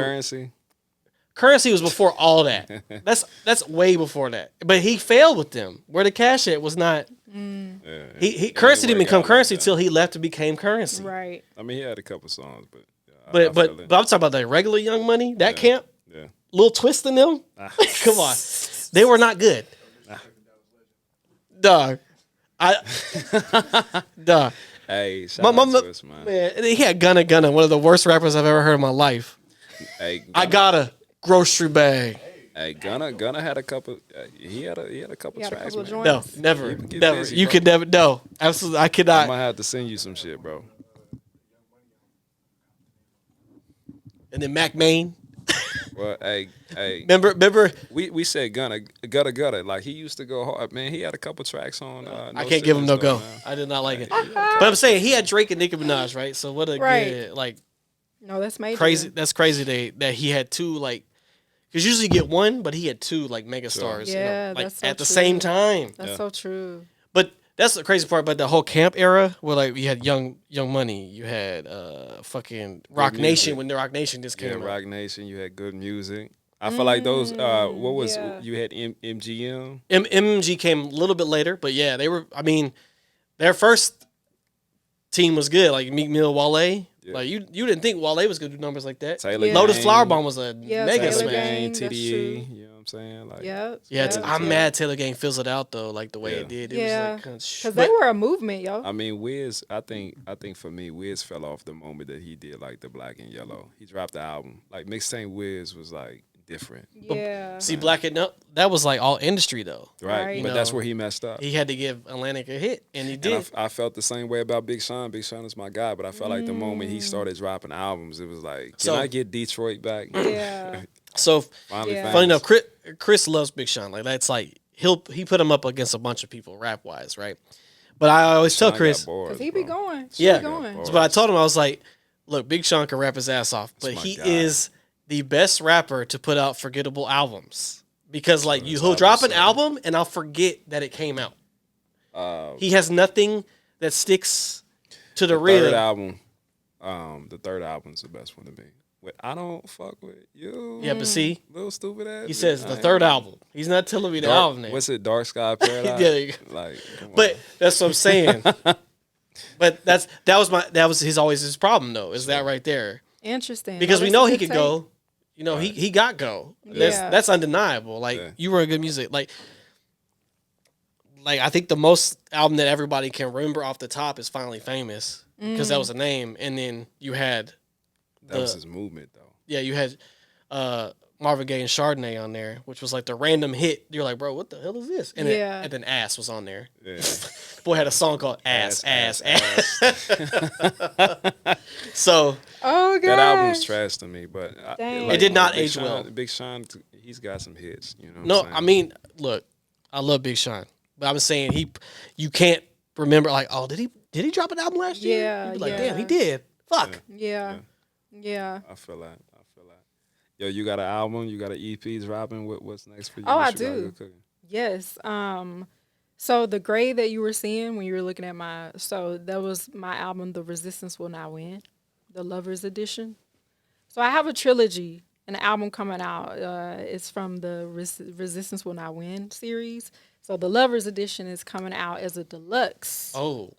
Currency was before all that. That's way before that. But he failed with them. Where the cash at was not. He Currency didn't become Currency till he left and became Currency. Right. He had a couple songs, but. But I'm talking about the regular Young Money, that camp. Yeah. Little Twist in them. Come on, they were not good. Dog. Dog. Hey, shout out to Twist, man. He had Gunna, one of the worst rappers I've ever heard in my life. Hey, I got a grocery bag. Hey, Gunna had a couple. He had a couple tracks, man. No, never. Busy, you could never. No, absolutely. I could not. I'm gonna have to send you some shit, bro. And then Mac Main. Well, hey. Remember? We said Gunna. He used to go hard, man. He had a couple tracks on. I can't give him no go. Man. I did not like it. But I'm saying he had Drake and Nicki Minaj, right? So what a good No, that's major. Crazy. That's crazy. That he had two because usually you get one, but he had two mega stars. Yeah, that's so at the true. same time. That's so true. But that's the crazy part about the whole camp era, where you had Young Money, you had fucking Rock Nation when the Rock Nation just came out. Rock Nation, you had good music. I feel like those. What was you had MGM? MMG came a little bit later, but yeah, they were. I mean, their first team was good. Like Meek Mill, Wale. Yeah. Like you didn't think Wale was gonna do numbers like that. Lotus Flower Bomb was a mega smash. TDE. You know what I'm saying? Like, I'm mad Taylor Gang fills it out though, like the way it did. It was like because they were a movement, yo. I mean, Wiz. I think for me, Wiz fell off the moment that he did like the Black and Yellow. He dropped the album. Like mixtape Wiz was like different. Yeah. But, see, Black and that was like all industry though. Right. But that's where he messed up. He had to give Atlantic a hit, and he did. And I felt the same way about Big Sean. Big Sean is my guy, but I felt like the moment he started dropping albums, it was like, can I get Detroit back? Yeah. So funny enough, Kris loves Big Sean. Like that's like he put him up against a bunch of people rap wise, right? But I always tell Kris because he be going. But I told him I was like, look, Big Sean can rap his ass off, but he is the best rapper to put out forgettable albums because like he'll drop an album and I'll forget that it came out. He has nothing that sticks to the real. The third album's the best one to me. I don't fuck with you. Yeah, but see, little stupid ass. He says the third album. He's not telling me the album name. What's it? Dark Sky Paradise. Like, but that's what I'm saying. But that was his problem though. Is that right there? Interesting. Because we know he could go. You know, he got go. That's undeniable. Like you were in good music. Like I think the most album that everybody can remember off the top is Finally Famous because that was a name, and then you had that was his movement though. Yeah, you had Marvin Gaye and Chardonnay on there, which was like the random hit. You're like, bro, what the hell is this? And then Ass was on there. Yeah. Boy had a song called Ass. So that album was trash to me, but it did not age well. Big Sean, he's got some hits. You know. No, I mean, look, I love Big Sean, but I'm saying you can't remember like, oh, did he drop an album last year? Yeah, you'd be like, damn, he did. Fuck. Yeah. I feel that. Yo, you got an album? You got an EP dropping? What's next for you? Oh, I do. Yes. So the grade that you were seeing when you were looking at that was my album, The Resistance Will Not Win, the Lovers Edition. So I have a trilogy, an album coming out. It's from the Resistance Will Not Win series. So the Lovers Edition is coming out as a deluxe. Oh.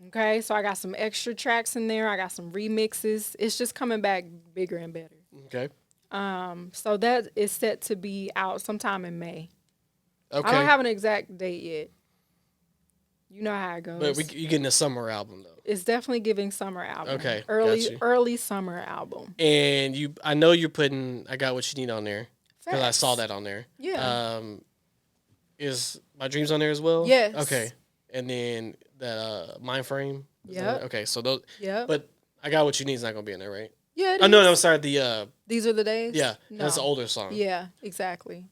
Okay, so I got some extra tracks in there. I got some remixes. It's just coming back bigger and better. Okay. So that is set to be out sometime in May. Okay. I don't have an exact date yet. You know how it goes. But you're getting a summer album though. It's definitely giving summer album. Okay. Early summer album. And I know you're putting I Got What You Need on there because I saw that on there. Yeah. Is My Dreams on there as well? Yes. Okay. And then that Mind Frame. Yeah. Okay. So those. Yeah. But I Got What You Need is not gonna be in there, right? Yeah. No, I'm sorry. The These Are the Days. Yeah. No. That's an older song. Yeah. Exactly.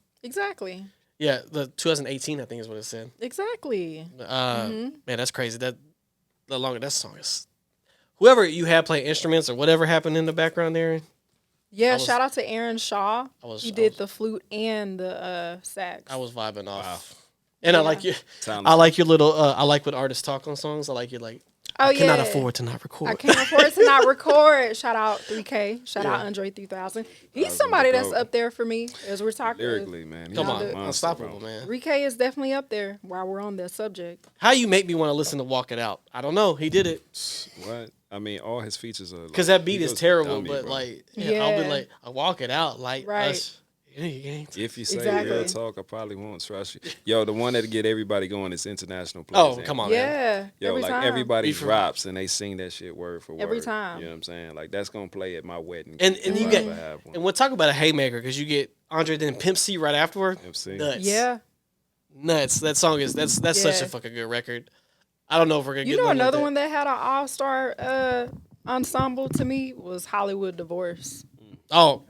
Yeah. The 2018, I think, is what it said. Exactly. Man, that's crazy. That song is. Whoever you had play instruments or whatever happened in the background there. Yeah, shout out to Aaron Shaw. He did the flute and the sax. I was vibing off. Wow. And I like your little. I like when artists talk on songs. I like your like. I cannot afford to not record. I can't afford to not record. Shout out 3K. Shout out Andre 3000. He's somebody that's up there for me as we're talking. Lyrically, man. Come on, unstoppable, man. 3K is definitely up there while we're on that subject. How you make me want to listen to Walk It Out? I don't know. He did it. What? I mean, all his features are. Because that beat is terrible, but like, I'll be like, I walk it out, like, right. If you say real talk, I probably won't trust you. Yo, the one that get everybody going is International Players. Oh, come on, man. Yo, like everybody drops and they sing that shit word for word. Every time. You know what I'm saying? Like that's gonna play at my wedding. And you get and we'll talk about a haymaker because you get Andre then Pimp C right afterward. Pimp C. Nuts. Yeah. Nuts. That song is that's such a fucking good record. I don't know if we're gonna get another one that had an all-star ensemble to me was Hollywood Divorce. Oh.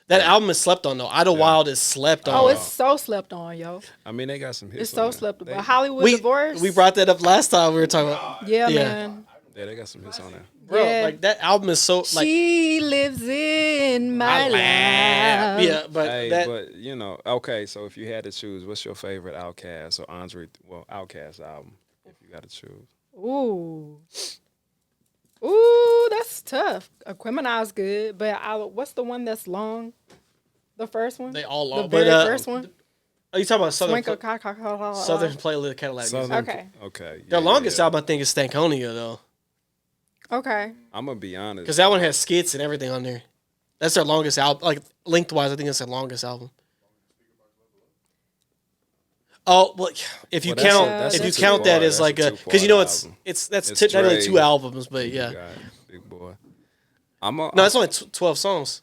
That album is slept on though. Idlewild is slept on. Oh, it's so slept on, yo. I mean, they got some hits. It's so slept on. Hollywood Divorce. We brought that up last time we were talking about. Yeah, man. Yeah, they got some hits on there. Bro, like that album is so like. She lives in my life. Yeah, but but you know, okay. So if you had to choose, what's your favorite Outkast or Outkast album? If you got to choose. Ooh, that's tough. Aquemini's good, but what's the one that's long? The first one? They all the are. very But, first one? are you talking about Southern Southern Playlist Cadillac? Okay. Okay. Their longest album, I think, is Stankonia, though. Okay. I'm gonna be honest. Because that one has skits and everything on there. That's their longest album. Like, lengthwise, I think it's their longest album. Oh, well, if you count that as like a, because you know it's technically 2 albums, but yeah. Big boy. No, it's only 12 songs.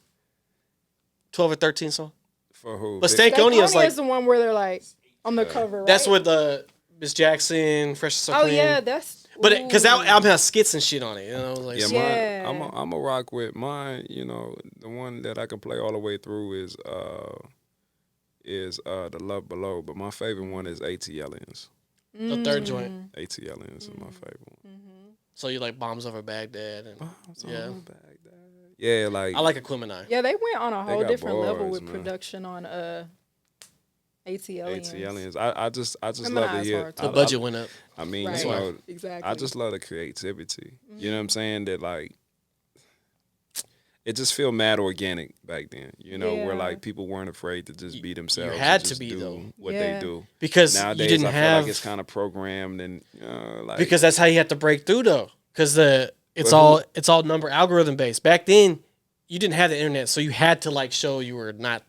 12 or 13 songs. For who? But Stankonia is like the one where they're like on the cover, right? That's with Miss Jackson, Fresh and So Clean. Oh yeah, that's. But because that album has skits and shit on it, you know, like I'm a rock with mine. You know, the one that I can play all the way through is The Love Below, but my favorite one is ATLiens. The third joint. ATLiens is my favorite one. So you like Bombs Over Baghdad and Over Baghdad. Yeah, like I like Aquemini. Yeah, they went on a whole different level with man. Production on ATLiens. ATLiens. I just love to hear the budget went up. I mean, right. you know, exactly. I just love the creativity. You know what I'm saying? That like it just feel mad organic back then. You know, where like people weren't afraid to just be themselves. You had and just to be do what they do. Because nowadays you didn't I feel have like it's kind of programmed and like because that's how you have to break through though. Because it's all number algorithm based. Back then, you didn't have the internet, so you had to like show you were not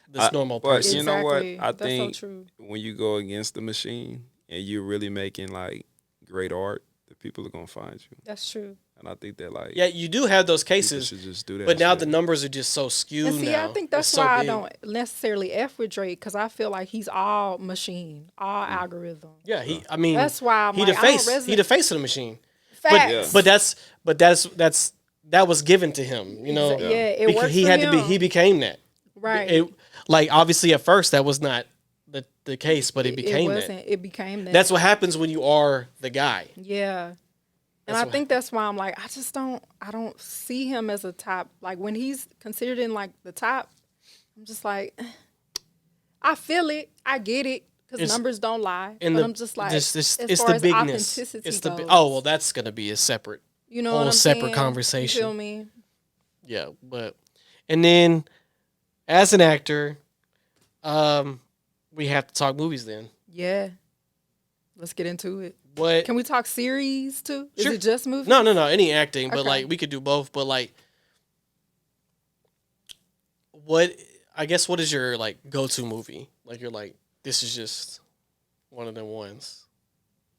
this normal person. But you know what? I That's think so true. when you go against the machine and you're really making like great art, the people are gonna find you. That's true. And I think that like you do have those people cases, should just do that. but now shit. the numbers are just so skewed. And see, now. I think that's It's so why big. I don't necessarily F with Drake because I feel like he's all machine, all algorithm. Yeah, I mean, That's why I'm he like, the I don't face. He the face of the machine. Facts. But that was given to him. You know, it because works he for had to be. him. He became that. Right. Like obviously at first that was not the case, but it became it that. wasn't. It became that. That's what happens when you are the guy. Yeah. And I think that's why I'm like, I don't see him as a top. Like when he's considered in like the top, I'm just like, I feel it. I get it. Because numbers don't lie. But I'm just like, it's as far the as bigness. authenticity It's goes, well, that's going to be a separate, you know, whole what I'm separate saying? conversation. You feel me? Yeah, and then as an actor, we have to talk movies then. Yeah. Let's get into it. What Can we talk series too? Is Sure. it just movies? No, any acting, but Okay. like we could do both. But like, what is your like go-to movie? Like you're like, this is just one of them ones.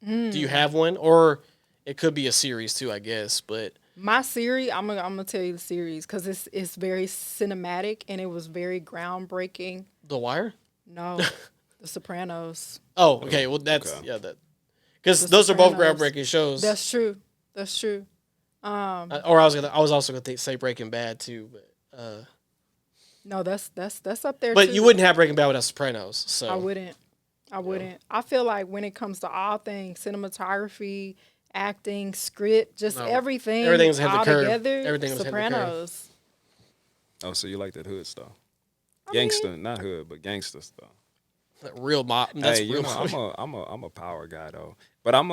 Do you have one, or it could be a series too? I guess, but My series, I'm gonna tell you the series because it's very cinematic and it was very groundbreaking. The Wire. No, The Sopranos. Oh, okay. Well, that's that because The those are both Sopranos. groundbreaking shows. That's true. That's true. Or I was also gonna say Breaking Bad too, but No, that's up there. but too. you wouldn't have Breaking Bad without Sopranos. So I wouldn't. I feel like when it comes to all things, cinematography, acting, script, just everything everything's had the all curve. together. Everything was had the curve. Sopranos. Oh, so you like that hood stuff? I mean- Gangster, not hood, but gangster stuff. real mob. That's Hey, you real. know, I'm a power guy though. But I'm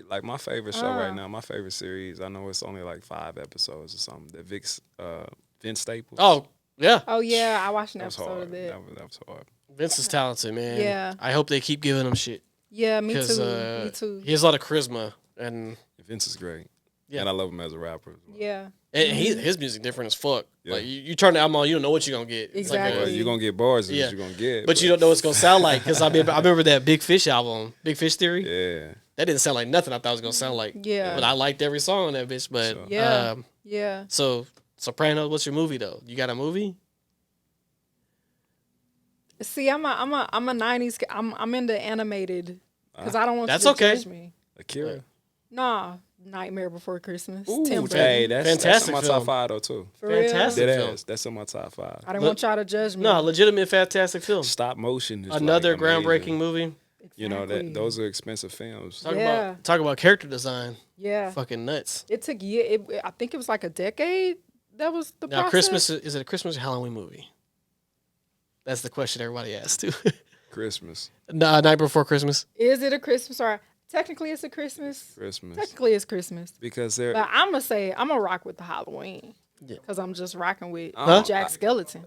like my favorite show right now. My favorite series. I know it's only like 5 episodes or something. The Vince Staples. Oh yeah, Oh yeah, I watched an that was episode hard. of that. That was hard. Vince is talented, man. Yeah. I hope they keep giving him shit Yeah, me because too. Me too. he has a lot of charisma and Vince is great. Yeah. And I love him as a rapper as well. Yeah. his music different as fuck. Yeah. Like you turn the album on, you don't know what you're gonna get. It's like Exactly. Well, you're gonna get bars, is Yeah. what you're gonna get. but you don't know what it's gonna sound like because I remember that Big Fish album, Big Fish Theory. Yeah. That didn't sound like nothing I thought it was gonna sound like. Yeah. But I liked every song on that bitch. But Sure. Yeah. Yeah. So Sopranos, what's your movie though? You got a movie? See, I'm a 90s. I'm into animated because I don't want That's you to okay. judge me. Akira. Nah, Nightmare Before Christmas. Ooh, Tim Burton. hey, that's Fantastic in my film. top 5 though too. For real? Fantastic Dead film. ass. That's in my top 5. I didn't want y'all to judge me. No, legitimate fantastic film. Stop motion. Is Another like groundbreaking amazing. movie. You know Exactly. that those are expensive films. Yeah. Talk about character design. Yeah. Fucking nuts. It took I think it was like a decade. That was the Now, process. Christmas is it a Christmas or Halloween movie? That's the question everybody asks too. Christmas. Night Before Christmas. Is it a Christmas or technically it's a Christmas? Christmas. Technically it's Christmas. Because they're But I'm gonna rock with the Halloween. Yeah. Because I'm just rocking with Huh? Jack Skeleton.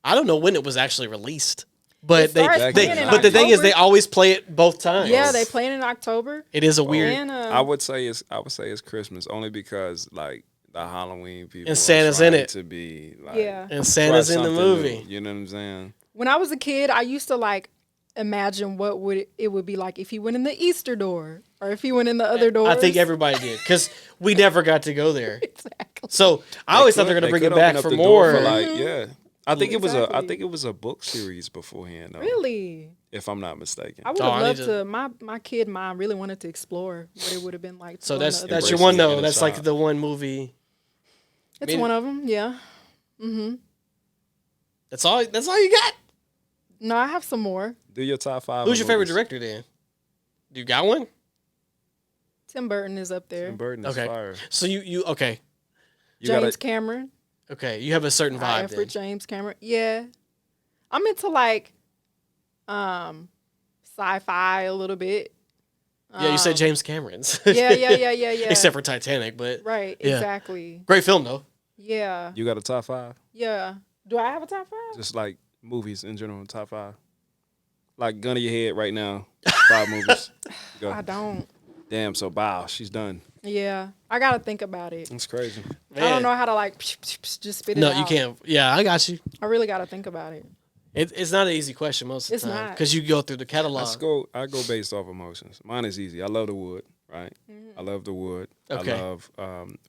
I don't know when it was actually released. But the thing is, they always play it both times. Yeah, they play it in October. It is a weird. And, I would say it's Christmas only because like the Halloween people and Santa's in it to be like and Santa's in the movie. New, you know what I'm saying? When I was a kid, I used to like imagine what it would be like if he went in the Easter door or if he went in the other doors. I think everybody did because we never got to go there. Exactly. So I always thought they're gonna bring it back for more. I think it was a book series beforehand. Though, really, if I'm not mistaken. I would have loved to. My kid mind really wanted to explore what it would have been like. So that's your one though. That's like the one movie. It's one of them. Yeah. Mm-hmm. That's all you got. No, I have some more. Do your top 5. Who's your favorite director then? Do you got one? Tim Burton is up there. Tim Burton is fire. So you okay? James Cameron. Okay, you have a certain vibe for James Cameron. Yeah. I'm into like sci-fi a little bit. Yeah, you said James Cameron's. Yeah. Except for Titanic, but right, yeah. Exactly. Great film though. Yeah. You got a top 5? Yeah. Do I have a top 5? Just like movies in general, top 5. Like gun to your head right now. 5 movies. Go. I don't. Damn, so wow, she's done. Yeah. I gotta think about it. That's crazy. Man. I don't know how to like just spit it out. No, you can't. Yeah, I got you. I really gotta think about it. It's not an easy question most of the time. Because you go through the catalog. I go based off emotions. Mine is easy. I love the wood, right? Mm-hmm. I love the wood. Okay. I love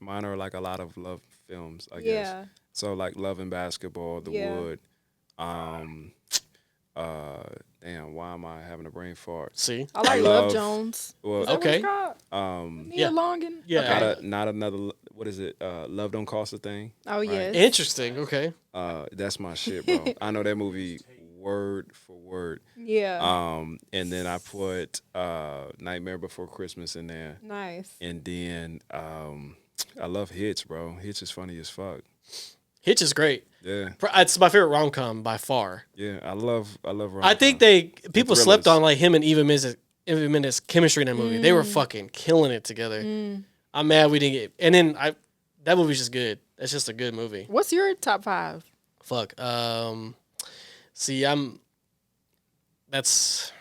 mine are like a lot of love films, I guess. Yeah. So like Love and Basketball, The Wood. Damn, why am I having a brain fart? See? I like Love Jones. Well, is that what it's called? Nia Long. Yeah. Okay. Not another, what is it? Love Don't Cost a Thing. Oh, yes. Interesting. Okay. That's my shit, bro. I know that movie word for word. Yeah. And then I put Nightmare Before Christmas in there. Nice. And then I love Hitch, bro. Hitch is funny as fuck. Hitch is great. Yeah. It's my favorite rom-com by far. Yeah, I love rom-com. I think people slept on like him and Eva Mendes chemistry in that movie. They were fucking killing it together. I'm mad we didn't get. And then that movie's just good. That's just a good movie. What's your top 5? Fuck. See, that's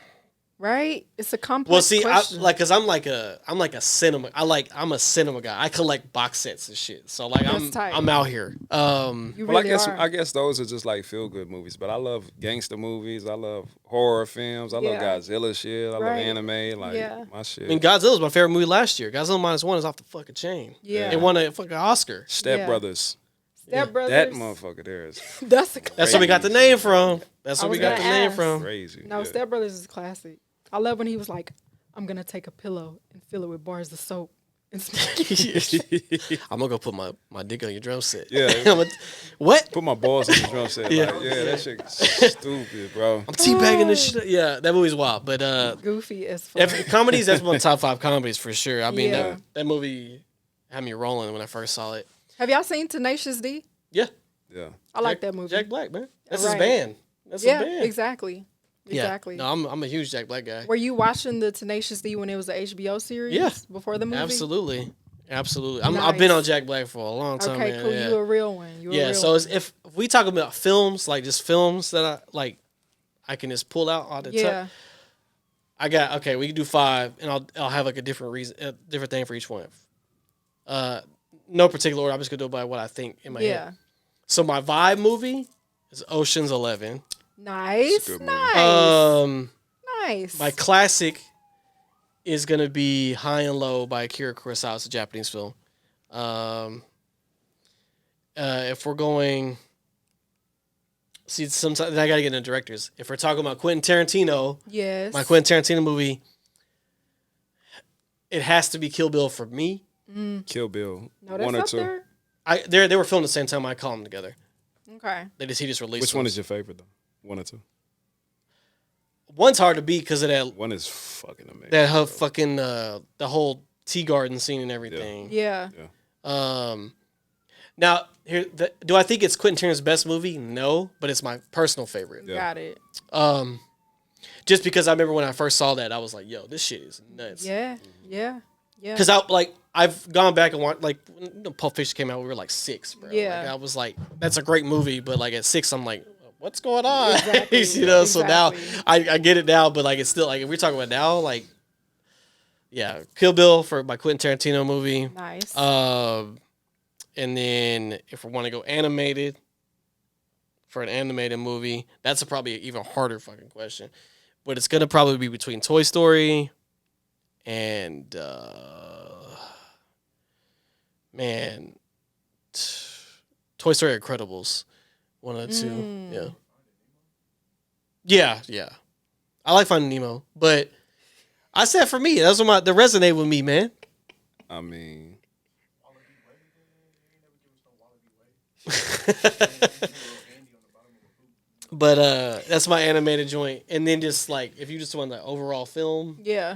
right. It's a complex. Well, see, question. cause I'm a cinema. I'm a cinema guy. I collect box sets and shit. So like I'm out here. You really I guess those are just like feel good movies. But I love gangster movies. I love horror films. I love Godzilla shit. I love anime. Like my shit. I mean, Godzilla's my favorite movie last year. Godzilla -1 is off the fucking chain. Yeah, it won a fucking Oscar. StepBrothers. StepBrothers. That motherfucker there is. That's where we got the name from. That's where we got the name from. Crazy. No, StepBrothers is classic. I love when he was like, "I'm gonna take a pillow and fill it with bars of soap." And I'm gonna go put my dick on your drum set. Yeah. What? Put my balls on your drum set. Yeah. Like, that shit stupid, bro. I'm teabagging this shit. Yeah, that movie's wild. But goofy as fuck. Comedies, that's one of the top 5 comedies for sure. I mean, that movie had me rolling when I first saw it. Have y'all seen Tenacious D? Yeah. Yeah. I like that movie. Jack Black, man. That's his band. That's his band. Exactly. Exactly. No, I'm a huge Jack Black guy. Were you watching the Tenacious D when it was the HBO series? Yeah. Before the movie? Absolutely. Nice. I've been on Jack Black for a long time. Okay, man. cool. Yeah. You a real one. If we talk about films, like just films that I can just pull out all the time. We can do 5, and I'll have like a different thing for each one. No particular order. I'm just gonna do it by what I think in my head. So my vibe movie is Ocean's 11. Nice. Nice. My classic is gonna be High and Low by Akira Kurosawa. It's a Japanese film. If we're going, sometimes I gotta get into directors. If we're talking about Quentin Tarantino, yes, my Quentin Tarantino movie, it has to be Kill Bill for me. Kill Bill. No, that's 1 or 2. There. They were filmed at the same time. I call them together. Okay. He just released. Which one is your favorite though? 1 or 2? One's hard to beat because of that. One is fucking amazing. That whole fucking the whole tea garden scene and everything. Yeah. Now do I think it's Quentin Tarantino's best movie? No, but it's my personal favorite. Yeah. Got it. Just because I remember when I first saw that, I was like, "Yo, this shit is nuts." Yeah. Because I've gone back and watched when Pulp Fiction came out. We were like 6, bro. Yeah. I was like, "That's a great movie," but like at 6, I'm like, what's going on? Exactly. You know, so now Exactly. I get it now, but like it's still like if we're talking about now, like yeah, Kill Bill by Quentin Tarantino movie. Nice. And then if we want to go animated for an animated movie, that's probably an even harder fucking question. But it's gonna probably be between Toy Story and man, Toy Story Incredibles. One of the two. Yeah. Yeah, yeah. I like Finding Nemo, but I said for me, that's what that resonate with me, man. I mean, but that's my animated joint. And then just like if you just want the overall film. Yeah.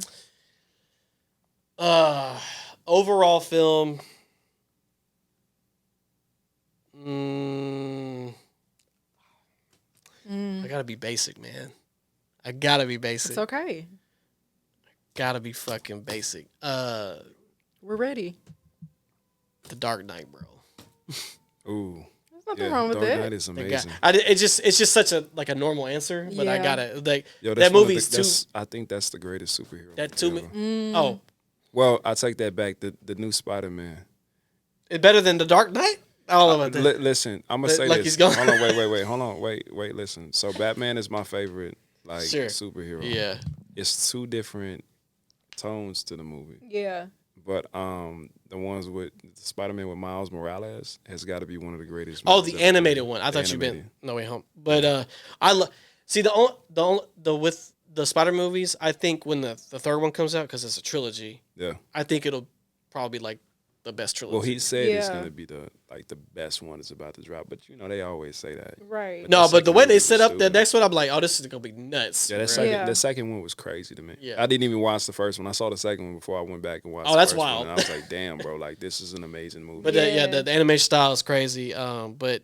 Overall film. I gotta be basic, man. I gotta be basic. It's okay. Gotta be fucking basic. We're ready. The Dark Knight, bro. ooh. There's nothing wrong with Dark that. Knight is amazing. It's just such a like a normal answer, but I gotta like Yo, that movie's too. I think that's the greatest superhero. That too. movie ever. Oh, Well, I take that back. The new Spider-Man. it's better than The Dark Knight. I don't know about that. Listen, I'm gonna say Like this. he's going- Hold on, wait. Hold on, wait. Listen. So Batman is my favorite, like superhero. Yeah. It's two different tones to the movie, Yeah. but the ones with Spider-Man with Miles Morales has got to be one of the greatest. Oh, movies the ever animated made. one. I thought you Animated. meant No Way Home. But see the with the Spider movies. I think when the third one comes out because it's a trilogy. Yeah. I think it'll probably be like the best trilogy. Well, he said it's Yeah. gonna be the best one is about to drop, but they always say that. Right. no, the but the second way movie they was set up the stupid. next one, I'm like, oh, this is gonna be nuts. Yeah, right? the second one was crazy to me. Yeah. I didn't even watch the first one. I saw the second one before I went back and watched. Oh, the that's first wild. One, and I was like, damn, bro, like this is an amazing movie. But Yeah. the animation style is crazy. But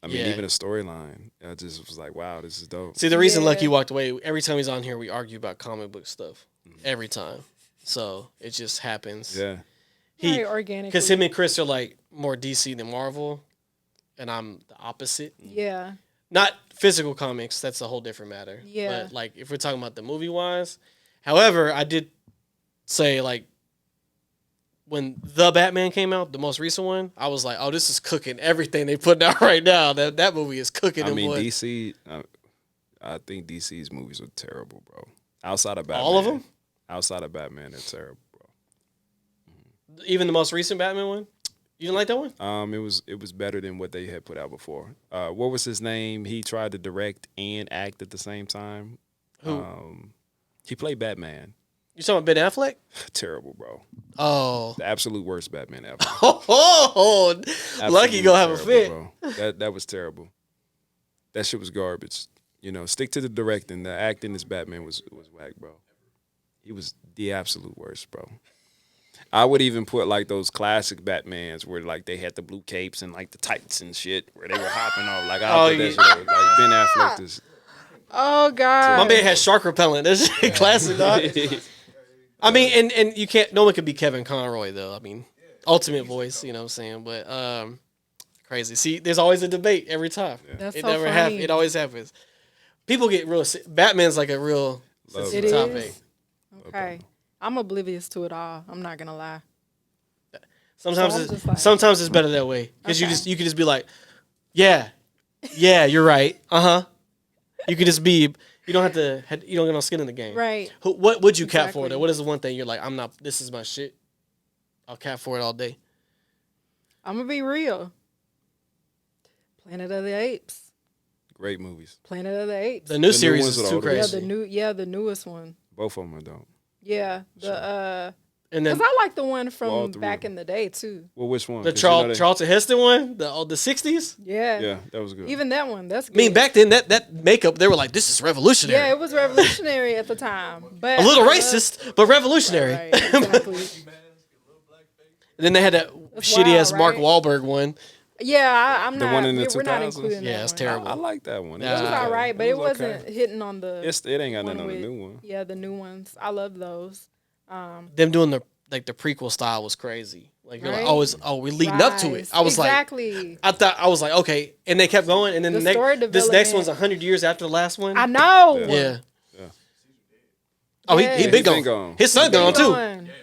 I mean, yeah. even the storyline, I just was like, wow, this is dope. see, the reason Yeah. Lucky walked away. Every time he's on here, we argue about comic book stuff. Mm-hmm. Every time, so it just happens. Yeah, Very organically. Because him and Chris are like more DC than Marvel, and I'm the opposite. Yeah. Not physical comics, that's a whole different matter. Yeah. But like if we're talking about the movie wise, however, I did say like when the Batman came out, the most recent one, I was like, oh, this is cooking everything they put out right now. That movie is cooking. I them mean, boys. DC. I think DC's movies are terrible, bro. Outside of Batman, All of them? Outside of Batman, they're terrible, bro. Even the most recent Batman one, you didn't like that one? It was better than what they had put out before. What was his name? He tried to direct and act at the same time. Who? He played Batman. You talking about Ben Affleck? Terrible, bro. Oh, The absolute worst Batman ever. oh, Lucky Absolutely gonna have a terrible, fit. bro. That was terrible. That shit was garbage. Stick to the directing. The acting as Batman was whack, bro. He was the absolute worst, bro. I would even put like those classic Batmans where like they had the blue capes and like the tights and shit where they were hopping off. Like I put that shit over. Like Ben Affleck is. Oh God. My man had shark repellent. That's classic, dog. I mean, and you can't. No one could be Kevin Conroy though. I mean, ultimate voice. You know what I'm saying? But crazy. See, there's always a debate every time. That's It so never funny. happens. It always happens. People get real. Batman's like a real Love It topic. is. Okay. I'm oblivious to it all. I'm not gonna lie. Sometimes So I'm it's just like- sometimes it's better that way because Okay. you can just be like, yeah, you're right. You can just be. You don't have to. You don't get no skin in the game. Right. What would you cap for Exactly. though? What is the one thing you're like? I'm not. This is my shit. I'll cap for it all day. I'm gonna be real. Planet of the Apes. Great movies. Planet of the Apes. The new new series ones is with too all the- yeah, crazy. the newest one. Both of them are dope. Yeah. And then Because I like the one All from three back of them. in the day too. Well, which one? the 'Cause you know they- Charlton Heston one, the 60s. Yeah. Yeah, that was good. Even that one. That's I good. mean, back then that makeup, they were like, this is revolutionary. Yeah, it was revolutionary at the time. But A little I love- racist, but revolutionary. Right, exactly. And then they had that That's shitty ass wild, Mark right? Wahlberg one. Yeah, I'm The not. one in the we're not 2000s? including Yeah, that it's one. terrible. I like that one. Nah. It was okay. all right, but it wasn't okay. hitting on the. It ain't got nothing on the with- new one. Yeah, the new ones. I love those. Them doing the prequel style was crazy. Like you're like, we're leading up to it. I was exactly. I was like, okay, and they kept going, and then this next one's 100 years after the last one. I know. Yeah. Oh, he been gone. His son gone too.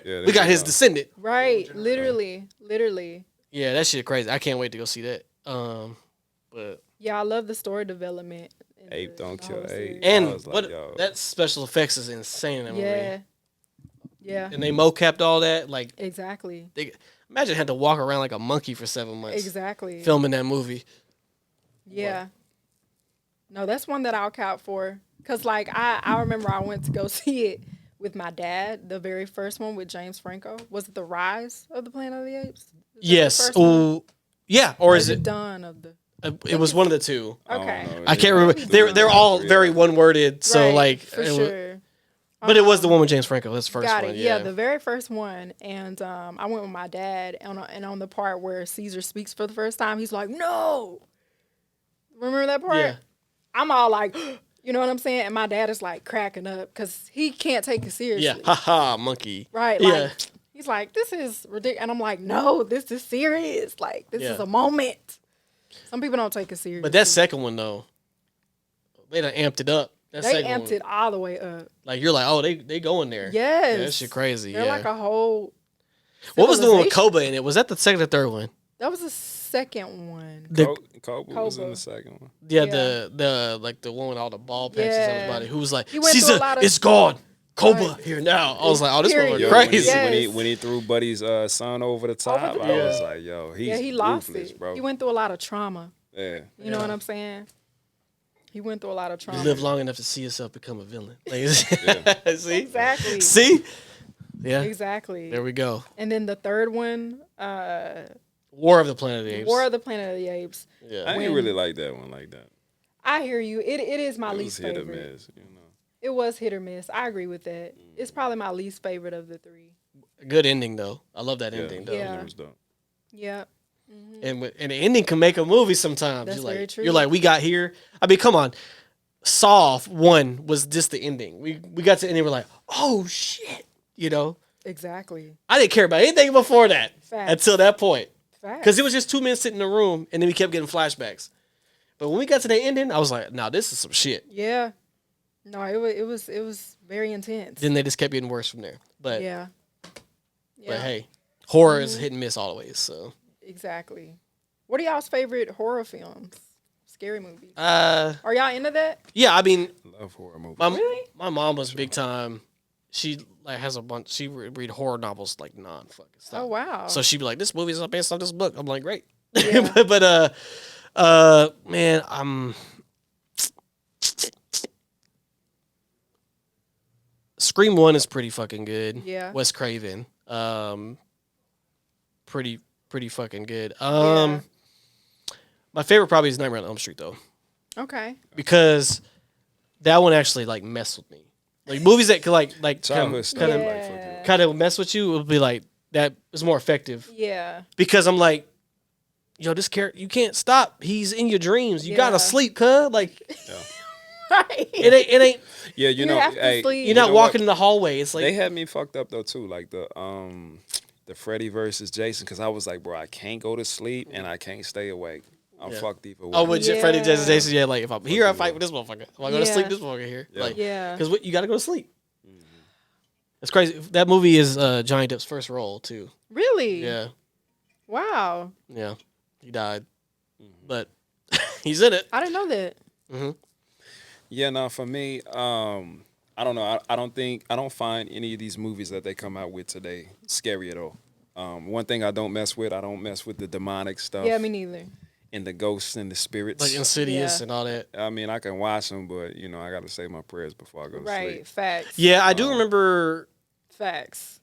Yeah, we got his descendant. Right, literally. Yeah, that shit crazy. I can't wait to go see that. But yeah, I love the story development. Ape don't kill Ape. And that special effects is insane in that movie. Yeah. And they mocapped all that. Like exactly. Imagine had to walk around like a monkey for 7 months. Exactly. Filming that movie. Yeah. No, that's one that I'll count for. Because, like, I remember I went to go see it with my dad, the very first one with James Franco. Was it The Rise of the Planet of the Apes? Yes. Ooh, yeah. Or is it Dawn of the... It was one of the two. Okay. I can't remember. They're all very one-worded. So, right, like... For sure. But it was the one with James Franco. That's the first one. Yeah, the very first one. And I went with my dad. And on the part where Caesar speaks for the first time, he's like, no! Remember that part? Yeah. I'm all like... You know what I'm saying? And my dad is like cracking up because he can't take it seriously. Yeah, haha, monkey. Right? Like, he's like, this is ridiculous. And I'm like, no, this is serious. Like, this is a moment. Some people don't take it seriously. But that second one, though, they done amped it up. They amped it all the way up. Like, you're like, oh, they going there. Yes. Yeah, that shit crazy. They're like a whole... What was the one with Koba in it? Was that the second or third one? That was the second one. Koba was in the second one. Yeah, the like the one with all the ball patches on his body. Who was like, Caesar, it's gone. Koba here now. I was like, oh, this one was crazy. When he threw Buddy's son over the top, I was like, yo, he lost it, bro. He went through a lot of trauma. Yeah. You know what I'm saying? He went through a lot of trauma. You live long enough to see yourself become a villain. See? Exactly. See? Yeah. Exactly. There we go. And then the third one, War of the Planet of the Apes. War of the Planet of the Apes. Yeah. I didn't really like that one like that. I hear you. It is my least favorite. It was hit or miss, you know. It was hit or miss. I agree with that. It's probably my least favorite of the three. Good ending, though. I love that ending, though. Yeah. It was dope. Yeah. Mm-hmm. And the ending can make a movie sometimes. That's very true. You're like, we got here. I mean, come on. Saw 1 was just the ending. We got to the ending, we're like, oh, shit. You know? Exactly. I didn't care about anything before that. Facts. Until that point. Because Facts. it was just 2 men sitting in a room, and then we kept getting flashbacks. But when we got to the ending, I was like, nah, this is some shit. Yeah. No, it was very intense. Then they just kept getting worse from there. But yeah. But hey, horror is hit and miss always. So exactly. What are y'all's favorite horror films? Scary movies. Are y'all into that? Yeah, I mean, I love horror movies. My mom was big time. She like has a bunch. She read horror novels like non-fucking stop. Oh wow. So she'd be like, "This movie is based on this book." I'm like, "Great." Yeah. but man, Scream 1 is pretty fucking good. Yeah. Wes Craven. Pretty fucking good. My favorite probably is Nightmare on Elm Street though. Okay. Because that one actually like messed with me. Like movies that could like kind of mess with you would be like that is more effective. Yeah. Because I'm like, yo, this character you can't stop. He's in your dreams. You gotta sleep, cuz like. Right. It ain't. Yeah, you know, hey, you're not walking in the hallway. It's like they had me fucked up though too, like the Freddy versus Jason, because I was like, bro, I can't go to sleep and I can't stay awake. I'm fucked either way. Oh, with Freddy versus Jason, yeah, like if I'm here, I fight with this motherfucker. If I go to sleep, this motherfucker here. Yeah. Like, yeah, because you got to go to sleep. It's crazy. That movie is Johnny Depp's first role too. Really? Yeah. Wow. Yeah, he died, but he's in it. I didn't know that. Mm-hmm. Yeah, no, for me, I don't know. I don't find any of these movies that they come out with today scary at all. One thing I don't mess with the demonic stuff. Yeah, me neither. And the ghosts and the spirits. Like Insidious and all that. I mean, I can watch them, but, you know, I got to say my prayers before I go to sleep. Right, facts. Yeah, I do remember. Facts.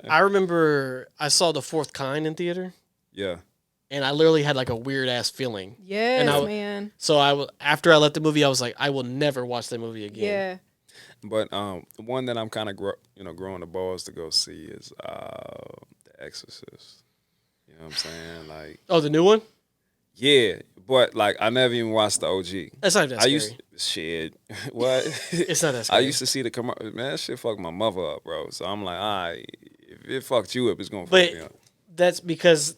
I remember I saw The Fourth Kind in theater. Yeah. And I literally had like a weird ass feeling. Yes, man. So after I left the movie, I was like, I will never watch that movie again. Yeah. But one that I'm kind of growing the balls to go see is The Exorcist. You know what I'm saying? Like, oh, the new one? Yeah, but like I never even watched the OG. That's not that scary. What? It's not that scary. I used to see the commercial. Man, that shit fucked my mother up, bro. So I'm like, all right, if it fucked you up, it's gonna fuck me up. that's because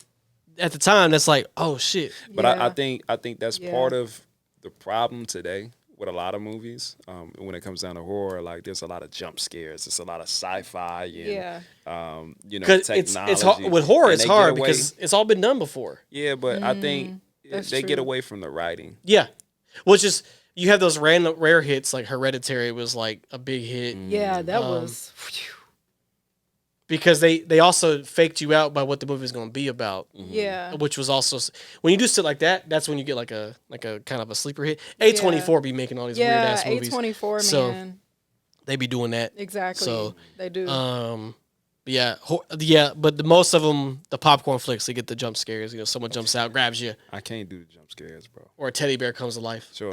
at the time that's like, oh shit. But I think that's part of the problem today with a lot of movies. When it comes down to horror, like there's a lot of jump scares. There's a lot of sci-fi and technology. It's hard, with horror. It's hard because it's all been done before. Yeah, but I think they get away from the writing. Yeah, which is you have those rare hits like Hereditary was like a big hit. Yeah, that was. Because they also faked you out by what the movie is going to be about. Yeah. Which was also when you do shit like that, that's when you get like a kind of a sleeper hit. A24 be making all these weird ass movies. Yeah, A24 man. So they be doing that. Exactly. So they do. But most of them, the popcorn flicks, they get the jump scares. You know, someone jumps out, grabs you. I can't do the jump scares, bro. Or a teddy bear comes to life. Sure.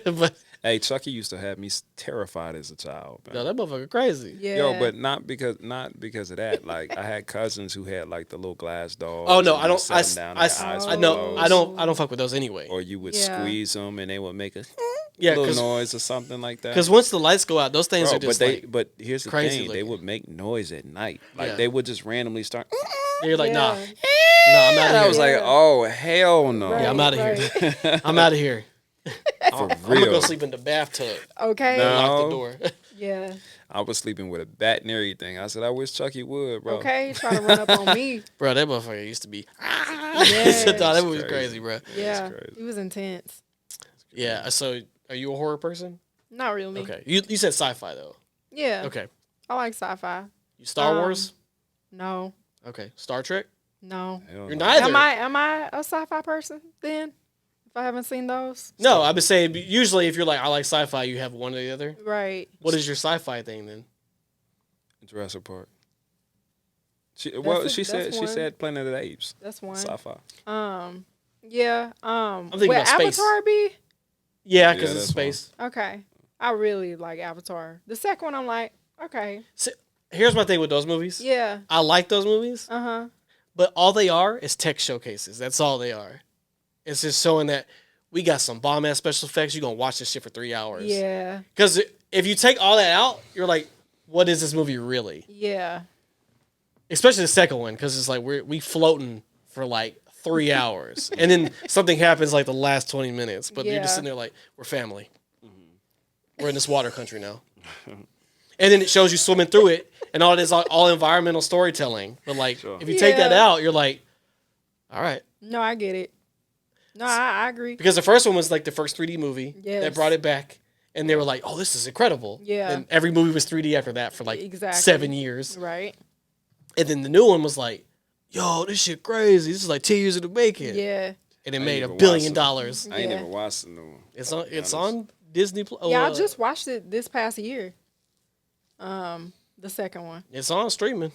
But hey, Chucky used to have me terrified as a child, man. No, that motherfucker crazy. Yeah. Yo, but not because of that. Like I had cousins who had like the little glass dolls. Oh no, I don't. I don't fuck with those anyway. Or you would squeeze them and they would make a little noise or something like that. Because once the lights go out, those things are just but here's the crazy thing: looking. they would make noise at night. Like they would just randomly start. You're like, nah, I'm out And of here. I was like, oh hell no. Yeah, I'm out of here. I'm out of here. For real. I'm gonna go sleep in the bathtub. Okay. No. Lock the door. Yeah. I was sleeping with a bat and everything. I said, I wish Chucky would, bro. Okay, trying to run up on me. Bro, that motherfucker used to be. Yeah. Nah, that movie was crazy, bro. Yeah, crazy. he was intense. Yeah. So, are you a horror person? Not really. Okay. You said sci-fi though. Yeah. Okay. I like sci-fi. You Star Wars? No. Okay. Star Trek? No. Hell You're no. neither. Am I a sci-fi person then? If I haven't seen those? No, I've been saying usually if you're like I like sci-fi, you have one or the other. Right. What is your sci-fi thing then? Jurassic Park. She one. said Planet of the Apes. That's one. Sci-fi. Yeah. I'm thinking would about space. Avatar be? Yeah, because Yeah, it's space. Okay. I really like Avatar. The second one, I'm like, okay. So, here's my thing with those movies. Yeah. I like those movies, Uh-huh. but all they are is tech showcases. That's all they are. It's just showing that we got some bomb ass special effects. You're gonna watch this shit for 3 hours. Yeah. Because if you take all that out, you're like, what is this movie really? Yeah. Especially the second one, because it's like we floating for like 3 hours, and then something happens like the last 20 minutes. But you're just sitting there like, we're family. We're in this water country now. And then it shows you swimming through it, and all it is all environmental storytelling. But like, if you take that out, you're like, all right. No, I get it. No, I agree. Because the first one was like the first 3D movie Yes. that brought it back, and they were like, oh, this is incredible. Yeah. And every movie was 3D after that for like Exactly. 7 years. Right. And then the new one was like, yo, this shit crazy. This is like 10 years in the making. Yeah. And it I made ain't $1 even billion. watched I ain't Yeah. even watched the new one. It's on Disney Plus. Yeah, I just watched it this past year. The second one. It's on streaming.